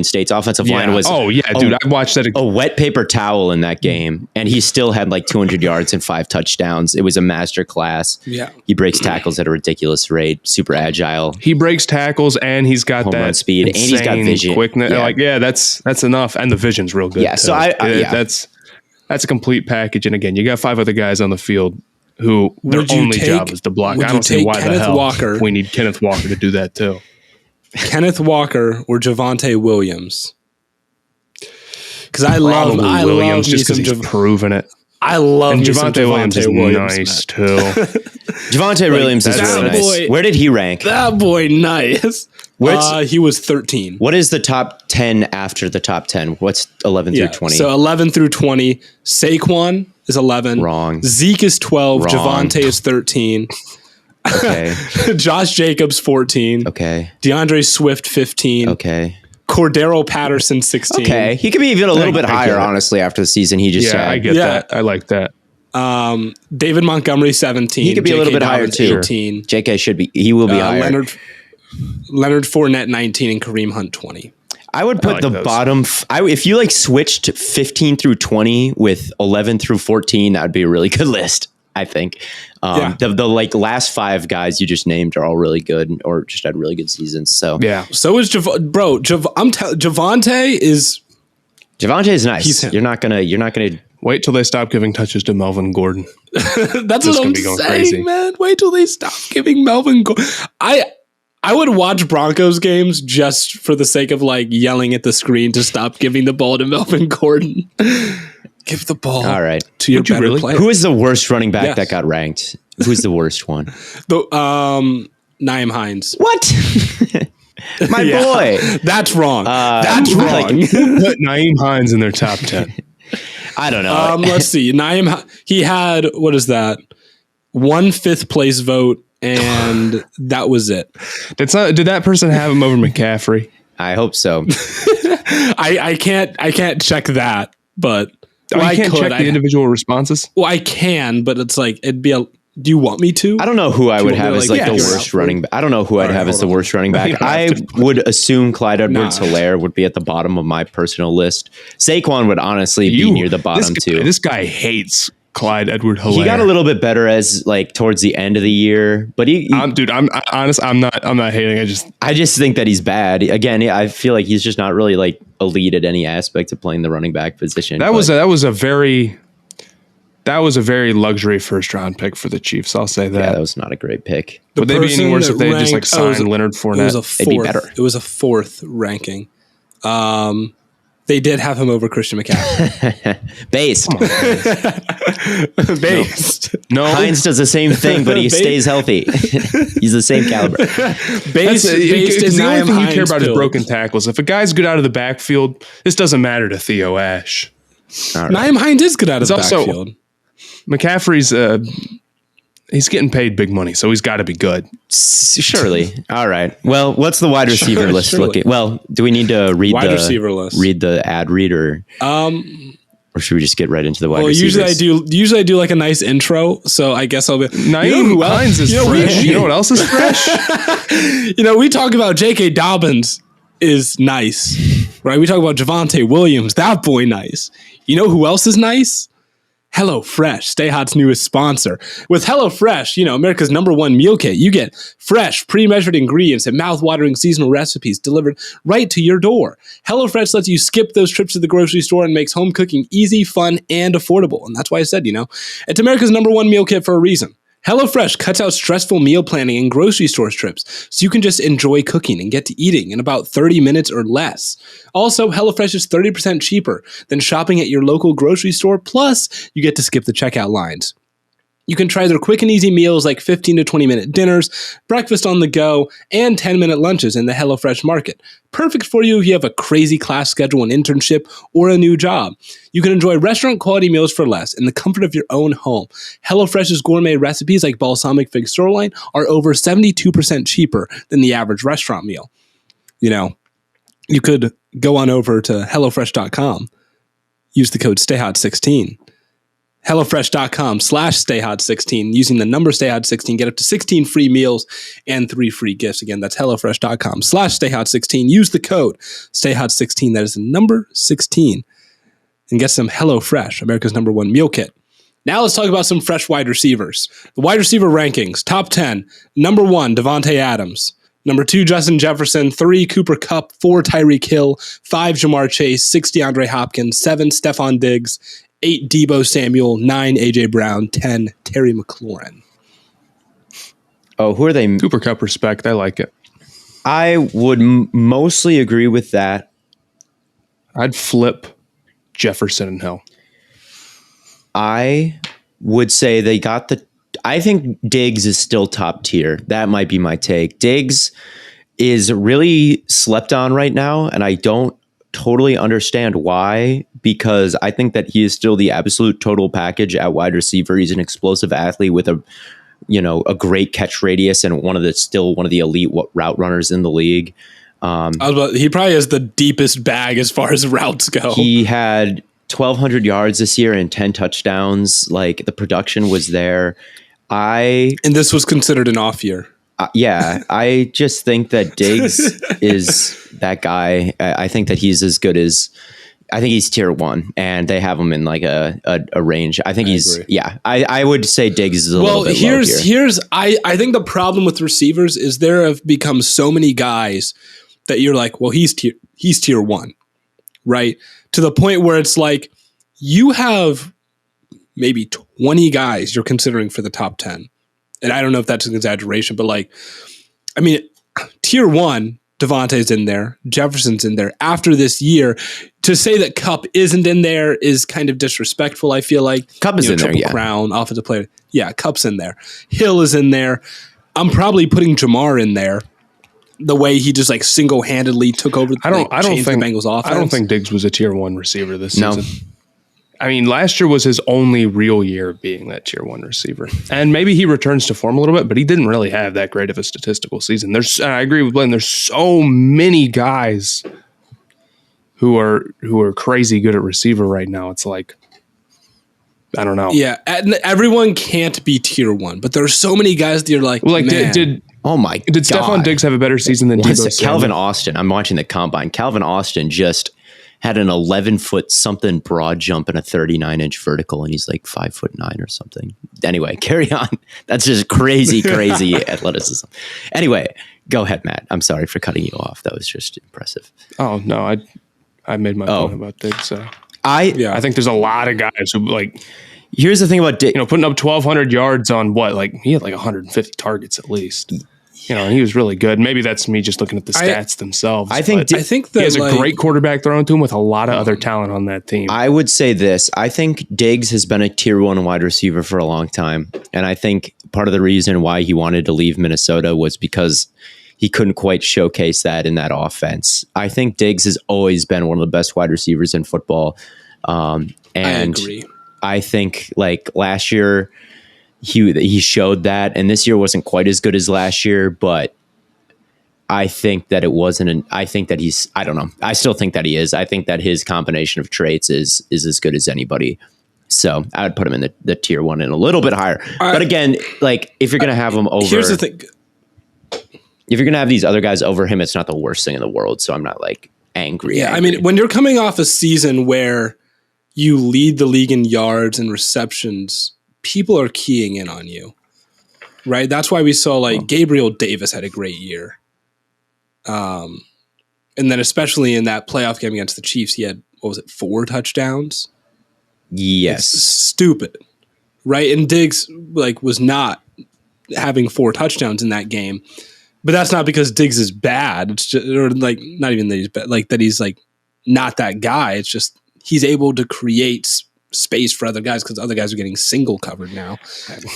State's offensive line was dude. I watched that a wet paper towel in that game, and he still had like 200 yards and 5 touchdowns. It was a master class. Yeah, he breaks tackles at a ridiculous rate. Super agile. He breaks tackles, and he's got home that run speed, and he's got vision, quickness. That's enough, and the vision's real good. Yeah, so that's a complete package. And again, you got 5 other guys on the field who their only job is to block. I don't see why the hell we need Kenneth Walker to do that too. Kenneth Walker or Javonte Williams? Because I love Williams just because he's proven it. I love and Javonte Williams is nice too. Javonte Williams is really nice. Where did he rank? That boy, nice. He was 13. What is the top 10 after the top 10? What's 11 through 20? So 11 through 20. Saquon is 11. Wrong. Zeke is 12. Wrong. Javonte is 13. Okay. Josh Jacobs 14. Okay. DeAndre Swift 15. Okay. Cordero Patterson 16. Okay. He could be even a little bit higher, honestly, after the season he just had. I get that. I like that. David Montgomery 17. He could be a little bit higher too. 18. JK should be. He will be higher. Leonard Fournette 19 and Kareem Hunt 20. I would put bottom. If you switched 15 through 20 with 11 through 14, that would be a really good list. I think the last 5 guys you just named are all really good or just had really good seasons. So yeah. So is Javonte is. Javonte is nice. You're not gonna wait till they stop giving touches to Melvin Gordon. That's what I'm saying, crazy. Man. Wait till they stop giving Melvin Gordon. I would watch Broncos games just for the sake of yelling at the screen to stop giving the ball to Melvin Gordon. Give the ball to your better player. Who is the worst running back that got ranked? Who's the worst one? Nyheim Hines. What? My boy. That's wrong. That's wrong. Who put Nyheim Hines in their top 10? I don't know. Let's see. He had, what is that? 1 5th place vote, and that was it. Did that person have him over McCaffrey? I hope so. I can't check that, but I can't check the individual responses. Well, I can, but it's it'd be a. Do you want me to? I don't know who I would have as the worst running back. I don't know who I'd have as the worst running back. I would assume Clyde Edwards-Helaire would be at the bottom of my personal list. Saquon would honestly be near the bottom too. This guy hates Clyde Edwards-Helaire. He got a little bit better as towards the end of the year, but I'm honest. I'm not hating. I just think that he's bad. Again, I feel like he's just not really elite at any aspect of playing the running back position. That was a very luxury first round pick for the Chiefs. I'll say that. Yeah, that was not a great pick. Would they be any worse if they had just signed Leonard Fournette? It was a 4th. It'd be better. It was a 4th ranking. They did have him over Christian McCaffrey. Based. Based. No. Hines does the same thing, but he stays healthy. He's the same caliber. Based the only thing you care about is broken tackles. If a guy's good out of the backfield, this doesn't matter to Theo Ash. Right. Nyheim Hines is good out of the backfield. McCaffrey's he's getting paid big money, so he's got to be good. Surely. All right. Well, what's the wide receiver list looking? Well, do we need to read wide receiver list? Read the ad reader? Or should we just get right into the wide receivers? Usually I do a nice intro, so I guess I'll be. Nyheim Hines is fresh. You know what else is fresh? We talk about J.K. Dobbins is nice, right? We talk about Javonte Williams. That boy nice. You know who else is nice? HelloFresh, Stay Hot's newest sponsor. With HelloFresh, America's #1 meal kit, you get fresh, pre-measured ingredients and mouth-watering seasonal recipes delivered right to your door. HelloFresh lets you skip those trips to the grocery store and makes home cooking easy, fun, and affordable. And that's why I said, it's America's #1 meal kit for a reason. HelloFresh cuts out stressful meal planning and grocery store trips, so you can just enjoy cooking and get to eating in about 30 minutes or less. Also, HelloFresh is 30% cheaper than shopping at your local grocery store, plus you get to skip the checkout lines. You can try their quick and easy meals like 15 to 20-minute dinners, breakfast on the go, and 10-minute lunches in the HelloFresh market. Perfect for you if you have a crazy class schedule, an internship, or a new job. You can enjoy restaurant-quality meals for less in the comfort of your own home. HelloFresh's gourmet recipes like balsamic fig sirloin are over 72% cheaper than the average restaurant meal. You could go on over to HelloFresh.com, use the code STAYHOT16. HelloFresh.com/StayHot16. Using the number StayHot16, get up to 16 free meals and 3 free gifts. Again, that's HelloFresh.com/StayHot16. Use the code StayHot16. That is the number 16. And get some HelloFresh, America's #1 meal kit. Now let's talk about some fresh wide receivers. The wide receiver rankings. Top 10. Number 1, Devontae Adams. Number 2, Justin Jefferson. 3, Cooper Kupp. 4, Tyreek Hill. 5, Jamar Chase. 6, DeAndre Hopkins. 7, Stephon Diggs. 8 Deebo Samuel, 9 AJ Brown, 10 Terry McLaurin. Oh, who are they? Cooper Kupp respect. I like it. I would mostly agree with that. I'd flip Jefferson and Hill. I would say they got I think Diggs is still top tier. That might be my take. Diggs is really slept on right now, and I don't totally understand why, because I think that he is still the absolute total package at wide receiver. He's an explosive athlete with a great catch radius and one of the elite route runners in the league. He probably has the deepest bag as far as routes go. He had 1,200 yards this year and 10 touchdowns. Like, the production was there. And this was considered an off year. Yeah, I just think that Diggs is that guy. I think that he's as good as. I think he's tier 1, and they have him in like a range. I think I would say Diggs is a little bit low here. I think the problem with receivers is there have become so many guys that you're like, well, he's tier 1, right? To the point where it's like you have maybe 20 guys you're considering for the top 10. And I don't know if that's an exaggeration, but like, I mean, tier 1, Devontae's in there, Jefferson's in there. After this year, to say that Kupp isn't in there is kind of disrespectful, I feel like. Kupp is in there, yeah. Crown, offensive player. Yeah, Kupp's in there. Hill is in there. I'm probably putting Jamar in there. The way he just like single-handedly took over I don't think the Bengals offense. I don't think Diggs was a tier 1 receiver this season. I mean, last year was his only real year of being that tier 1 receiver. And maybe he returns to form a little bit, but he didn't really have that great of a statistical season. I agree with Blaine. There's so many guys who are crazy good at receiver right now. It's like, I don't know. Yeah, everyone can't be tier 1, but there are so many guys that you're like, man. Did Stephon Diggs have a better season than Deebo Samuel? Calvin Austin. I'm watching the combine. Calvin Austin just had an 11-foot something broad jump and a 39-inch vertical, and he's like 5'9" or something. Anyway, carry on. That's just crazy athleticism. Anyway, go ahead, Matt. I'm sorry for cutting you off. That was just impressive. Oh no, I made my point about Diggs. So. I think there's a lot of guys who like. Here's the thing about Diggs. Putting up 1,200 yards on what? Like he had like 150 targets at least. And he was really good. Maybe that's me just looking at the stats themselves. I think that he has a great quarterback thrown to him with a lot of other talent on that team. I would say this. I think Diggs has been a tier 1 wide receiver for a long time. And I think part of the reason why he wanted to leave Minnesota was because he couldn't quite showcase that in that offense. I think Diggs has always been one of the best wide receivers in football. And I agree. I think like last year, he showed that, and this year wasn't quite as good as last year, but I think that it wasn't. I think that he's. I don't know. I still think that he is. I think that his combination of traits is as good as anybody. So I would put him in the tier 1 and a little bit higher. But again, like if you're gonna have him over, here's the thing. If you're gonna have these other guys over him, it's not the worst thing in the world. So I'm not like angry. Yeah, I mean, when you're coming off a season where you lead the league in yards and receptions, people are keying in on you, right? That's why we saw like Gabriel Davis had a great year. And then especially in that playoff game against the Chiefs, he had, 4 touchdowns? Yes. It's stupid, right? And Diggs like was not having 4 touchdowns in that game, but that's not because Diggs is bad. It's just, or like, not even that he's bad, like that he's like not that guy. It's just, he's able to create space for other guys because other guys are getting single covered now.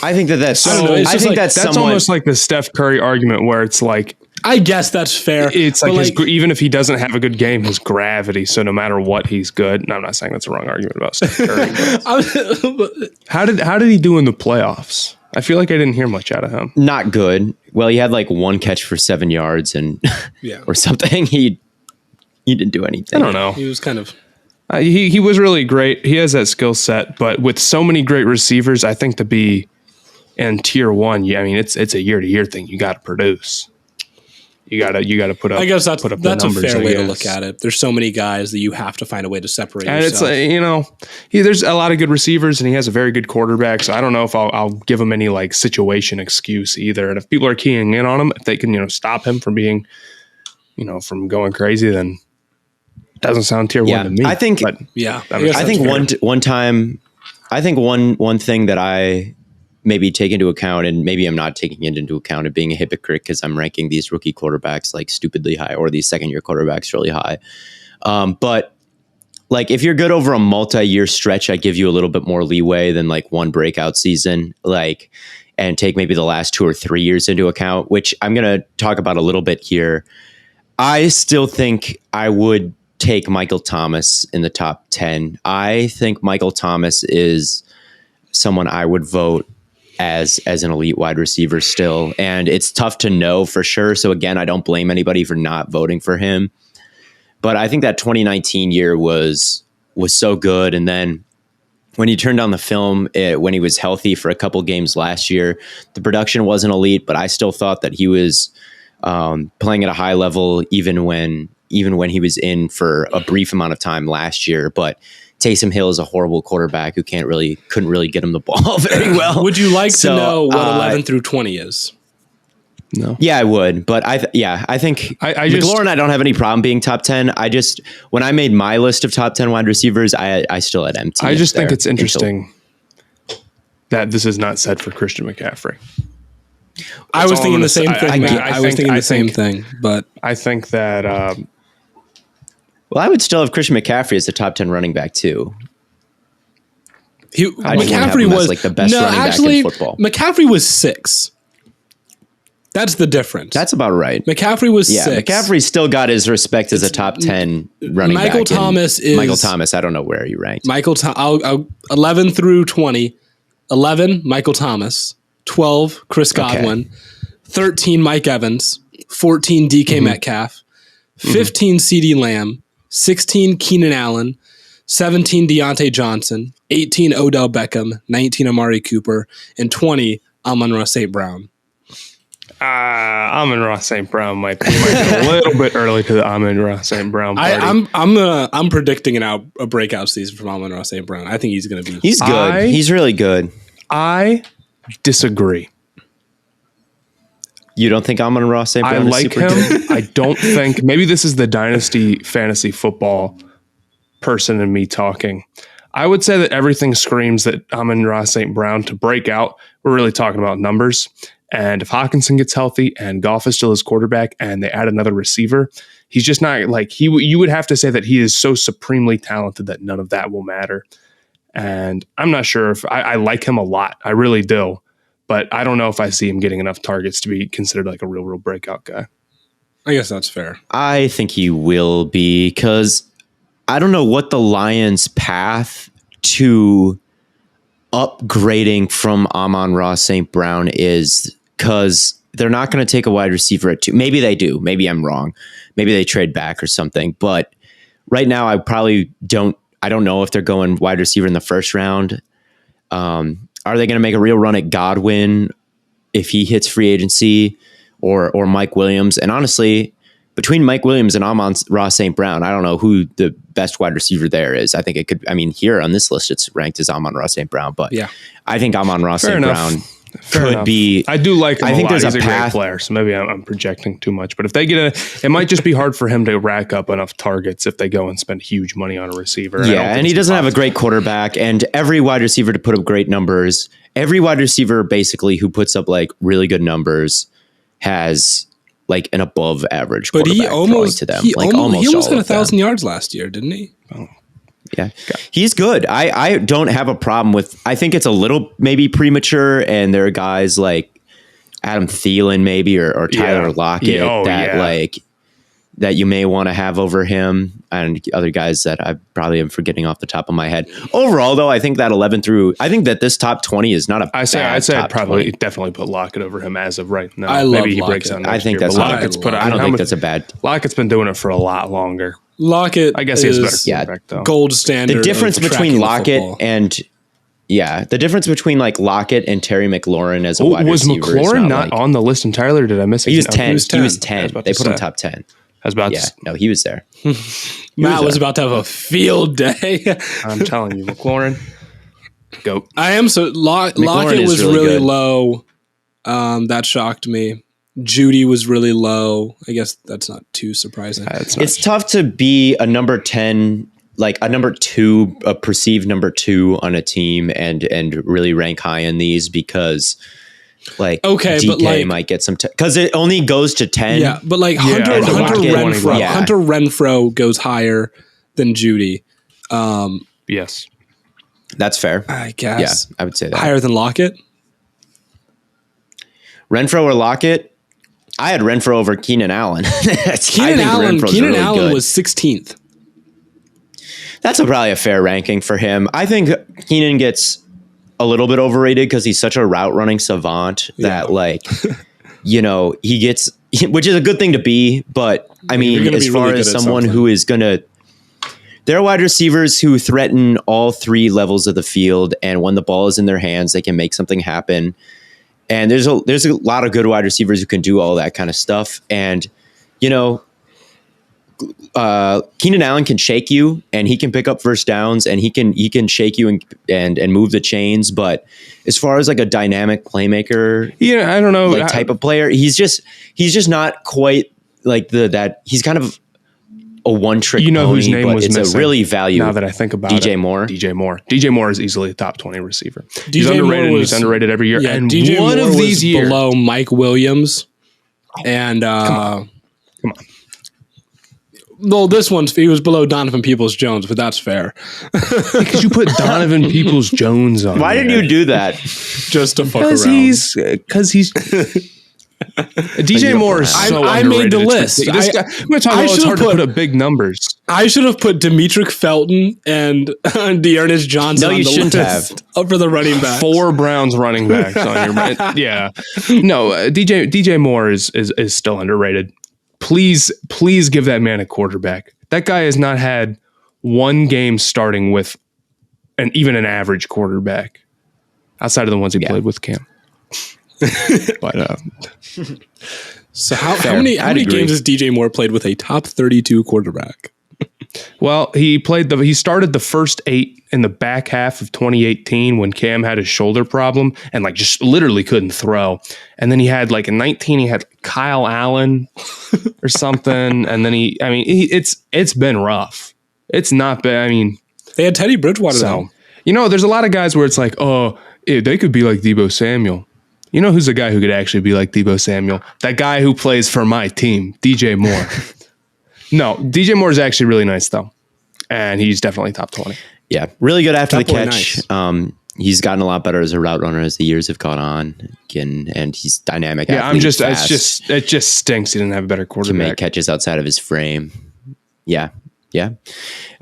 I think that's. I think that's almost like the Steph Curry argument where it's like. I guess that's fair. It's like even if he doesn't have a good game, his gravity. So no matter what, he's good. And I'm not saying that's a wrong argument about Steph Curry. How did he do in the playoffs? I feel like I didn't hear much out of him. Not good. Well, he had like 1 catch for 7 yards and or something. He didn't do anything. I don't know. He was kind of. He was really great. He has that skill set, but with so many great receivers, I think to be in tier 1, I mean, it's a year-to-year thing. You got to produce. You got to put up. I guess that's a fair way to look at it. There's so many guys that you have to find a way to separate. And yourself. It's like, there's a lot of good receivers, and he has a very good quarterback. So I don't know if I'll give him any like situation excuse either. And if people are keying in on him, if they can stop him from being, from going crazy, then. Doesn't sound tier one to me. I think. But I think one time. I think one thing that I maybe take into account, and maybe I'm not taking it into account of being a hypocrite because I'm ranking these rookie quarterbacks like stupidly high, or these second-year quarterbacks really high. But like if you're good over a multi-year stretch, I give you a little bit more leeway than like one breakout season, like, and take maybe the last 2 or 3 years into account, which I'm going to talk about a little bit here. I still think I would take Michael Thomas in the top 10. I think Michael Thomas is someone I would vote as an elite wide receiver still. And it's tough to know for sure. So again, I don't blame anybody for not voting for him. But I think that 2019 year was so good. And then when you turned on the film, when he was healthy for a couple games last year, the production wasn't elite, but I still thought that he was playing at a high level even when he was in for a brief amount of time last year. But Taysom Hill is a horrible quarterback who couldn't really get him the ball very well. Would you like to know what 11 through 20 is? No. Yeah, I would. But I think McLaurin, I don't have any problem being top 10. When I made my list of top 10 wide receivers, I still had MT. I just think it's interesting that this is not said for Christian McCaffrey. I was thinking the same thing, Matt. I was thinking the same thing, but I think that well, I would still have Christian McCaffrey as a top 10 running back too. McCaffrey was like the best running back in football. McCaffrey was 6. That's the difference. That's about right. McCaffrey was 6. McCaffrey still got his respect as a top 10 running back. Michael Thomas, I don't know where you ranked. 11 through 20. 11, Michael Thomas. 12, Chris Godwin. Okay. 13, Mike Evans. 14, DK Metcalf. 15, CeeDee Lamb. 16, Keenan Allen. 17, Deontay Johnson. 18, Odell Beckham. 19, Amari Cooper. And 20, Amon Ra St. Brown. Amon Ra St. Brown might be a little bit early to the Amon Ra St. Brown party. I'm predicting a breakout season from Amon Ra St. Brown. I think he's going to be. He's good. He's really good. I disagree. You don't think Amon Ra St. Brown is super good? I don't think. Maybe this is the dynasty fantasy football person in me talking. I would say that everything screams that Amon Ra St. Brown to break out. We're really talking about numbers. And if Hawkinson gets healthy and Goff is still his quarterback and they add another receiver, he's just not like you would have to say that he is so supremely talented that none of that will matter. And I'm not sure if I like him a lot. I really do. But I don't know if I see him getting enough targets to be considered like a real breakout guy. I guess that's fair. I think he will be because I don't know what the Lions' path to upgrading from Amon Ra St. Brown is, because they're not going to take a wide receiver at 2. Maybe they do. Maybe I'm wrong. Maybe they trade back or something. But right now, I don't know if they're going wide receiver in the first round. Are they going to make a real run at Godwin if he hits free agency, or Mike Williams? And honestly, between Mike Williams and Amon Ra St. Brown, I don't know who the best wide receiver there is. I think it could. I mean, here on this list, it's ranked as Amon Ra St. Brown, but yeah, I think Amon Ra St. Brown could be. I do like him. I think there's He's a great player, so maybe I'm projecting too much. But if they it might just be hard for him to rack up enough targets if they go and spend huge money on a receiver. Yeah, and he doesn't have a great quarterback, and every wide receiver to put up great numbers. Every wide receiver basically who puts up like really good numbers has like an above average quarterback. But he almost hit 1,000 yards last year, didn't he? Oh. Yeah, he's good. I don't have a problem with. I think it's a little maybe premature, and there are guys like Adam Thielen maybe or Tyler Lockett that you may want to have over him, and other guys that I probably am forgetting off the top of my head. Overall, though, I think that 11 through. I think that this top 20 is not a. I'd say I'd probably definitely put Lockett over him as of right now. Maybe he breaks down. I think that's. Lockett's put. I don't think that's a bad. Lockett's been doing it for a lot longer. Lockett, I guess he has a better quarterback, though. Gold standard. The difference between Lockett and the difference between like Lockett and Terry McLaurin as a wide receiver. Was McLaurin not on the list entirely, or did I miss it? He was 10. He was 10. They put him top 10. No, he was there. Matt was about to have a field day. I'm telling you, McLaurin, go. I am so Lockett was really low. That shocked me. Judy was really low. I guess that's not too surprising. It's tough to be a number 10, like a number 2, a perceived number 2 on a team and really rank high in these because like DK but like, might get some because it only goes to 10. Yeah, but like Hunter Renfrow goes higher than Judy. Yes. That's fair. I guess. Yeah, I would say that. Higher than Lockett? Renfrow or Lockett? I had Renfrow over Keenan Allen. Keenan Allen was 16th. That's probably a fair ranking for him. I think Keenan gets a little bit overrated because he's such a route running savant that like, you know, he gets, which is a good thing to be. But I mean, as far as someone who is going to, there are wide receivers who threaten all 3 levels of the field. And when the ball is in their hands, they can make something happen. And there's a lot of good wide receivers who can do all that kind of stuff. And, you know, Keenan Allen can shake you and he can pick up first downs and he can shake you and move the chains. But as far as like a dynamic playmaker, I don't know, like type of player, he's just not quite like he's kind of a one-trick pony, whose name was it's missing, a really value. Now that I think about DJ it. Moore. DJ Moore is easily a top 20 receiver. He's DJ underrated. Moore He's underrated every year. Yeah, and DJ one Moore of these years below Mike Williams. And come on. Well, he was below Donovan Peoples-Jones, but that's fair. Because you put Donovan Peoples-Jones on. Why didn't you do that? Just to fuck around. Because he's DJ Moore is so I underrated. made the list. I'm going to talk about it's hard to put up big numbers. I should have put Demetric Felton and Dearness Johnson on the list for the running back. 4 Browns running backs on your yeah. No, DJ Moore is still underrated. Please give that man a quarterback. That guy has not had one game starting with even an average quarterback outside of the ones he played with Cam. But so how many games has DJ Moore played with a top 32 quarterback? Well, he started the first 8 in the back half of 2018 when Cam had his shoulder problem and like just literally couldn't throw. And then he had like in 19 he had Kyle Allen or something. And then it's been rough. It's not been. I mean, they had Teddy Bridgewater though. There's a lot of guys where it's like, oh, they could be like Deebo Samuel. You know who's a guy who could actually be like Deebo Samuel? That guy who plays for my team, DJ Moore. No, DJ Moore is actually really nice, though. And he's definitely top 20. Yeah, really good after the catch. Nice. He's gotten a lot better as a route runner as the years have gone on. And he's dynamic. Yeah, it just stinks he didn't have a better quarterback. Can make catches outside of his frame. Yeah.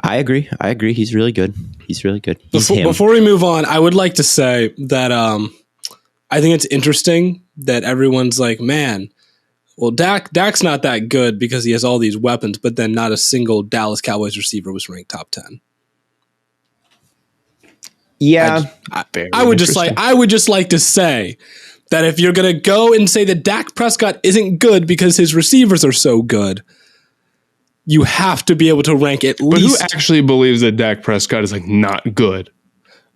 I agree. He's really good. Before we move on, I would like to say that I think it's interesting that everyone's like, man, well, Dak's not that good because he has all these weapons, but then not a single Dallas Cowboys receiver was ranked top 10. Yeah. I would just like to say that if you're going to go and say that Dak Prescott isn't good because his receivers are so good, you have to be able to rank at least. But who actually believes that Dak Prescott is like not good?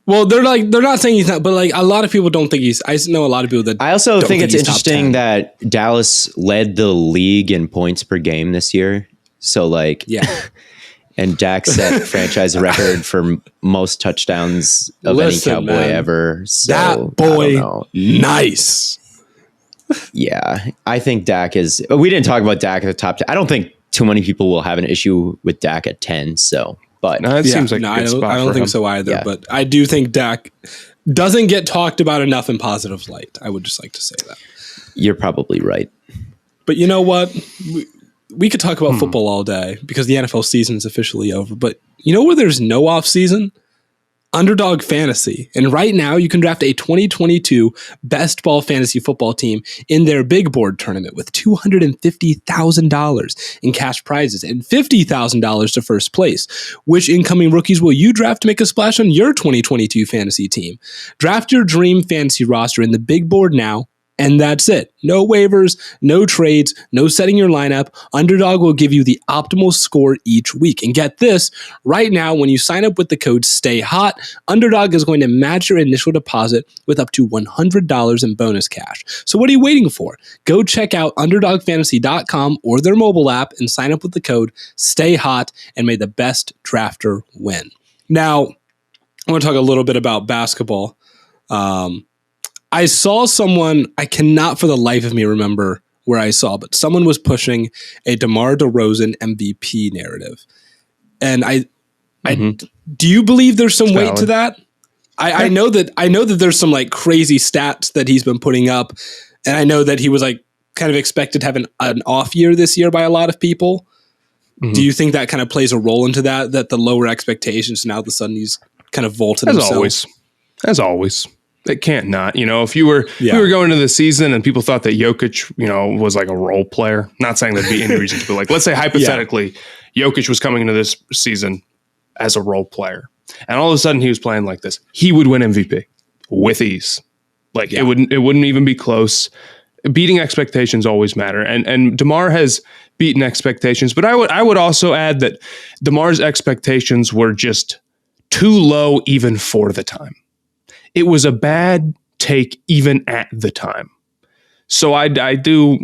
Well, they're not saying he's not, but like a lot of people don't think he's. I know a lot of people that. I also think it's interesting that Dallas led the league in points per game this year. So like, yeah, and Dak set franchise record for most touchdowns of any Cowboy ever. So, that boy, nice. Yeah, I think Dak is. We didn't talk about Dak at the top 10. I don't think too many people will have an issue with Dak at 10. So. But no, it seems like a good spot I don't think so either. Yeah. But I do think Dak doesn't get talked about enough in positive light. I would just like to say that. You're probably right. But you know what? We could talk about football all day because the NFL season is officially over. But you know where there's no off season? Underdog Fantasy. And right now you can draft a 2022 best ball fantasy football team in their big board tournament with $250,000 in cash prizes and $50,000 to first place. Which incoming rookies will you draft to make a splash on your 2022 fantasy team? Draft your dream fantasy roster in the big board now And that's it. No waivers, no trades, no setting your lineup. Underdog will give you the optimal score each week. And get this, right now, when you sign up with the code STAYHOT, Underdog is going to match your initial deposit with up to $100 in bonus cash. So what are you waiting for? Go check out UnderdogFantasy.com or their mobile app and sign up with the code STAYHOT, and may the best drafter win. Now, I want to talk a little bit about basketball. I saw someone, I cannot for the life of me remember where I saw, but someone was pushing a DeMar DeRozen MVP narrative. And do you believe there's some weight to that? I know that there's some like crazy stats that he's been putting up. And I know that he was like kind of expected to have an off year this year by a lot of people. Mm-hmm. Do you think that kind of plays a role into that the lower expectations, now all of a sudden he's kind of vaulted himself? As always. It can't not. If we were going into the season and people thought that Jokic, was like a role player, not saying there'd be any reason to, but like, let's say hypothetically, Jokic was coming into this season as a role player, and all of a sudden he was playing like this, he would win MVP with ease. Like it wouldn't even be close. Beating expectations always matter, and DeMar has beaten expectations. But I would also add that DeMar's expectations were just too low even for the time. It was a bad take even at the time. So I do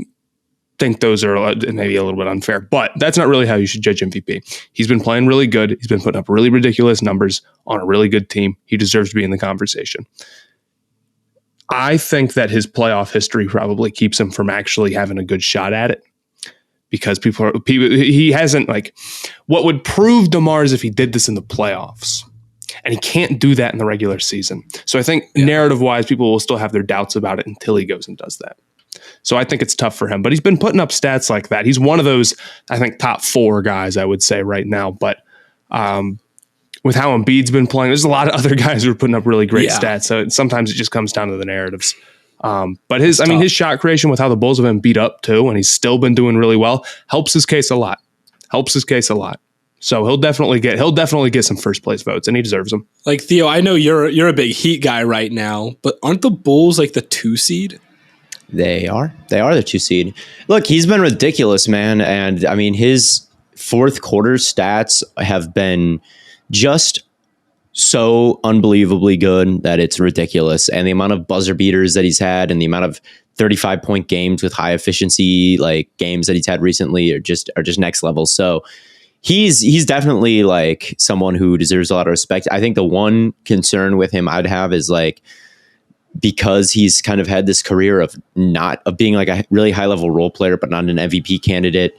think those are maybe a little bit unfair, but that's not really how you should judge MVP. He's been playing really good. He's been putting up really ridiculous numbers on a really good team. He deserves to be in the conversation. I think that his playoff history probably keeps him from actually having a good shot at it, because he hasn't, like, what would prove DeMar is if he did this in the playoffs. And he can't do that in the regular season. So I think narrative-wise, people will still have their doubts about it until he goes and does that. So I think it's tough for him. But he's been putting up stats like that. He's one of those, I think, top 4 guys, I would say, right now. But with how Embiid's been playing, there's a lot of other guys who are putting up really great stats. So sometimes it just comes down to the narratives. But his shot creation with how the Bulls have been beat up too, and he's still been doing really well, helps his case a lot. So he'll definitely get some first place votes, and he deserves them. Like, Theo, I know you're a big Heat guy right now, but aren't the Bulls like the 2 seed? They are the 2 seed. Look, he's been ridiculous, man. And I mean, his fourth quarter stats have been just so unbelievably good that it's ridiculous. And the amount of buzzer beaters that he's had, and the amount of 35-point games with high efficiency, like games that he's had recently, are just next level. So he's definitely like someone who deserves a lot of respect. I think the one concern with him I'd have is, like, because he's kind of had this career of being like a really high level role player, but not an MVP candidate.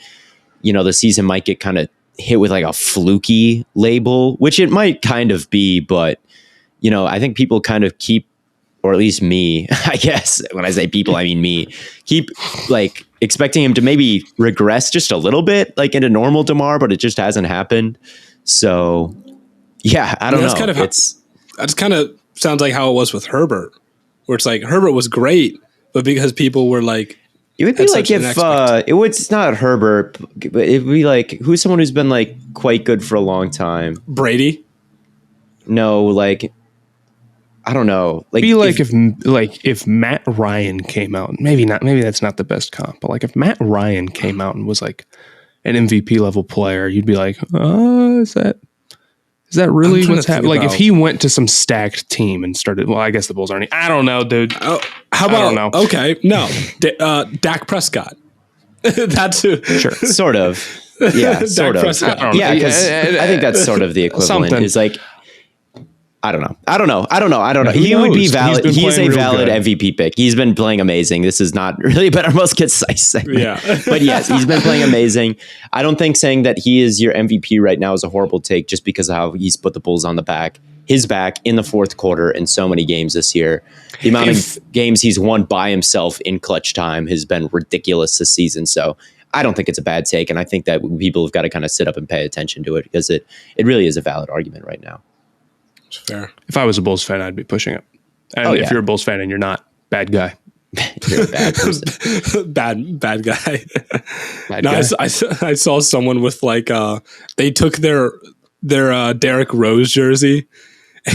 The season might get kind of hit with like a fluky label, which it might kind of be, but I think people kind of keep, or at least me, I guess when I say people, I mean me, keep like expecting him to maybe regress just a little bit, like into normal DeMar, but it just hasn't happened. So yeah, I don't know. That's kind of sounds like how it was with Herbert, where it's like Herbert was great, but because people were like, it would be like if it's not Herbert, but it'd be like, who's someone who's been like quite good for a long time? Brady? No, like, I don't know. Like, if Matt Ryan came out, maybe that's not the best comp, but like if Matt Ryan came out and was like an MVP level player, you'd be like, is that really what's happening? Like, if he went to some stacked team and started, well, I guess the Bulls aren't. I don't know, dude. Oh, how about? I don't know. Okay, no, Dak Prescott. That's who. Sure, sort of. Yeah, sort of. Prescott. Yeah, because I think that's sort of the equivalent. Is like, I don't know. He would be valid. He is a valid MVP pick. He's been playing amazing. This is not really been our most concise segment. Yeah. But yes, he's been playing amazing. I don't think saying that he is your MVP right now is a horrible take, just because of how he's put the Bulls on his back in the fourth quarter in so many games this year. The amount of games he's won by himself in clutch time has been ridiculous this season. So I don't think it's a bad take. And I think that people have got to kind of sit up and pay attention to it, because it really is a valid argument right now. Fair. If I was a Bulls fan, I'd be pushing it. And if you're a Bulls fan and you're not, bad guy. You're a bad person. bad guy. I saw someone with like they took their Derrick Rose jersey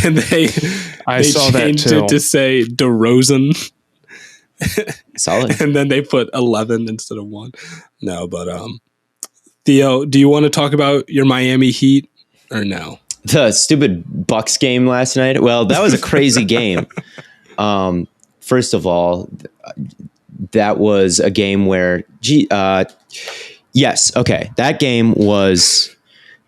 and they saw changed that too. it to say DeRozan. Solid. And then they put 11 instead of 1. No, but Theo, do you want to talk about your Miami Heat or no? The stupid Bucks game last night. Well, that was a crazy game. First of all, that was a game where, yes, okay, that game was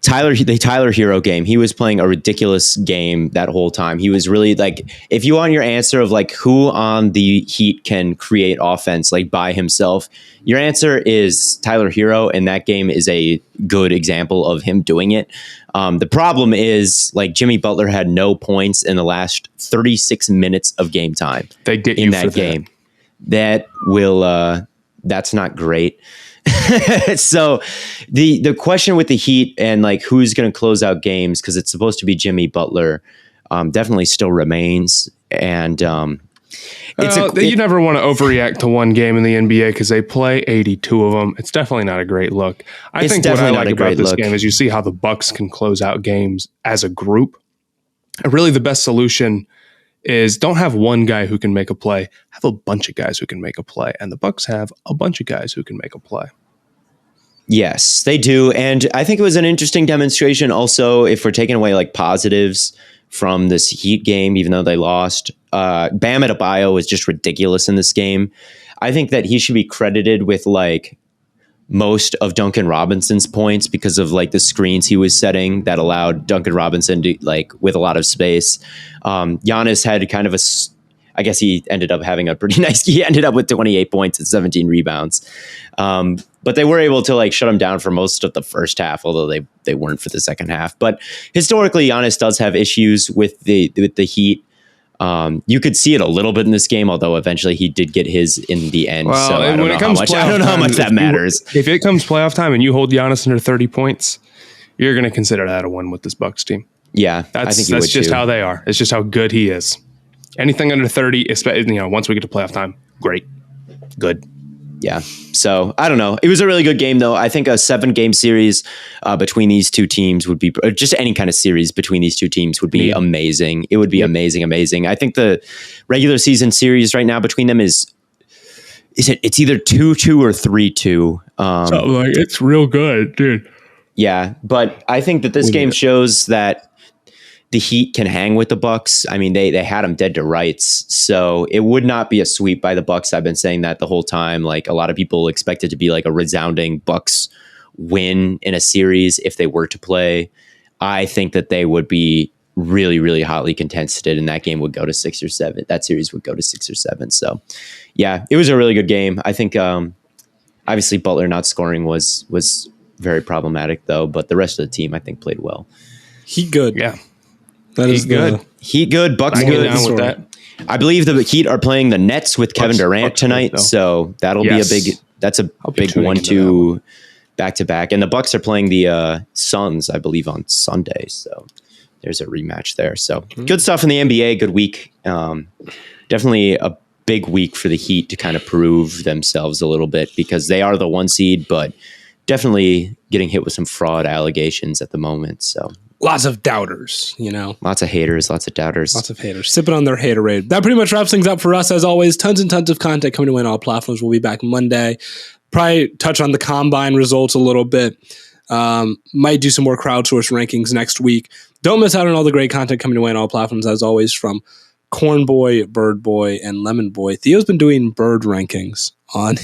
the Tyler Hero game. He was playing a ridiculous game that whole time. He was really like, if you want your answer of like who on the Heat can create offense like by himself, your answer is Tyler Hero, and that game is a good example of him doing it. The problem is like Jimmy Butler had no points in the last 36 minutes of game time. They get in you that for game. That will that's not great. So the question with the Heat and like who's going to close out games, because it's supposed to be Jimmy Butler, definitely still remains. And you never want to overreact to one game in the NBA because they play 82 of them. It's definitely not a great look. I think what I like about this game is you see how the Bucks can close out games as a group. And really the best solution is don't have one guy who can make a play, have a bunch of guys who can make a play. And the Bucks have a bunch of guys who can make a play. Yes, they do. And I think it was an interesting demonstration also, if we're taking away like positives from this Heat game, even though they lost. Bam Adebayo was just ridiculous in this game. I think that he should be credited with like most of Duncan Robinson's points because of like the screens he was setting that allowed Duncan Robinson to like with a lot of space. Giannis had kind of I guess he ended up having a pretty nice, he ended up with 28 points and 17 rebounds. But they were able to like shut him down for most of the first half, although they weren't for the second half. But historically, Giannis does have issues with the Heat. You could see it a little bit in this game, although eventually he did get his in the end. Well, so I don't know how much that matters. If it comes playoff time and you hold Giannis under 30 points, you're going to consider that a win with this Bucks team. Yeah, I think that's just how they are. It's just how good he is. Anything under 30, once we get to playoff time, great, good. Yeah. So I don't know. It was a really good game, though. I think a 7-game series between these two teams would be, or just any kind of series between these two teams would be amazing. It would be amazing. I think the regular season series right now between them it's either 2-2 or 3-2. It's real good, dude. Yeah. But I think that this game shows that the Heat can hang with the Bucks. I mean, they had them dead to rights, so it would not be a sweep by the Bucks. I've been saying that the whole time. Like a lot of people expect it to be like a resounding Bucks win in a series if they were to play. I think that they would be really, really hotly contested, and that game would go to 6 or 7. That series would go to 6 or 7. So, yeah, it was a really good game. I think, obviously, Butler not scoring was very problematic, though. But the rest of the team, I think, played well. Heat good, yeah. That is good. Heat good. Bucks good. Down with that. I believe the Heat are playing the Nets with Kevin Durant tonight, so that'll be a big. That's a big 1-2 back-to-back, and the Bucks are playing the Suns, I believe, on Sunday. So there's a rematch there. So good stuff in the NBA. Good week. Definitely a big week for the Heat to kind of prove themselves a little bit because they are the 1 seed, but definitely getting hit with some fraud allegations at the moment. So. Lots of doubters, Lots of haters, lots of doubters. Lots of haters. Sipping on their haterade. That pretty much wraps things up for us, as always. Tons and tons of content coming to on all platforms. We'll be back Monday. Probably touch on the Combine results a little bit. Might do some more crowdsource rankings next week. Don't miss out on all the great content coming to on all platforms, as always, from Corn Boy, Bird Boy, and Lemon Boy. Theo's been doing bird rankings on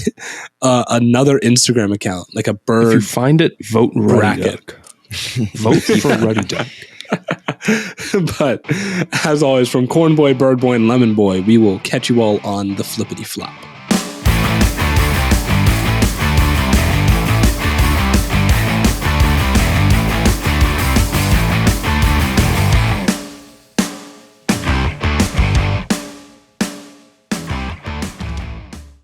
another Instagram account, like a bird. If you find it, vote bracket. Vote for Ruddy Duck. But as always, from Corn Boy, Bird Boy, and Lemon Boy, we will catch you all on the flippity flop.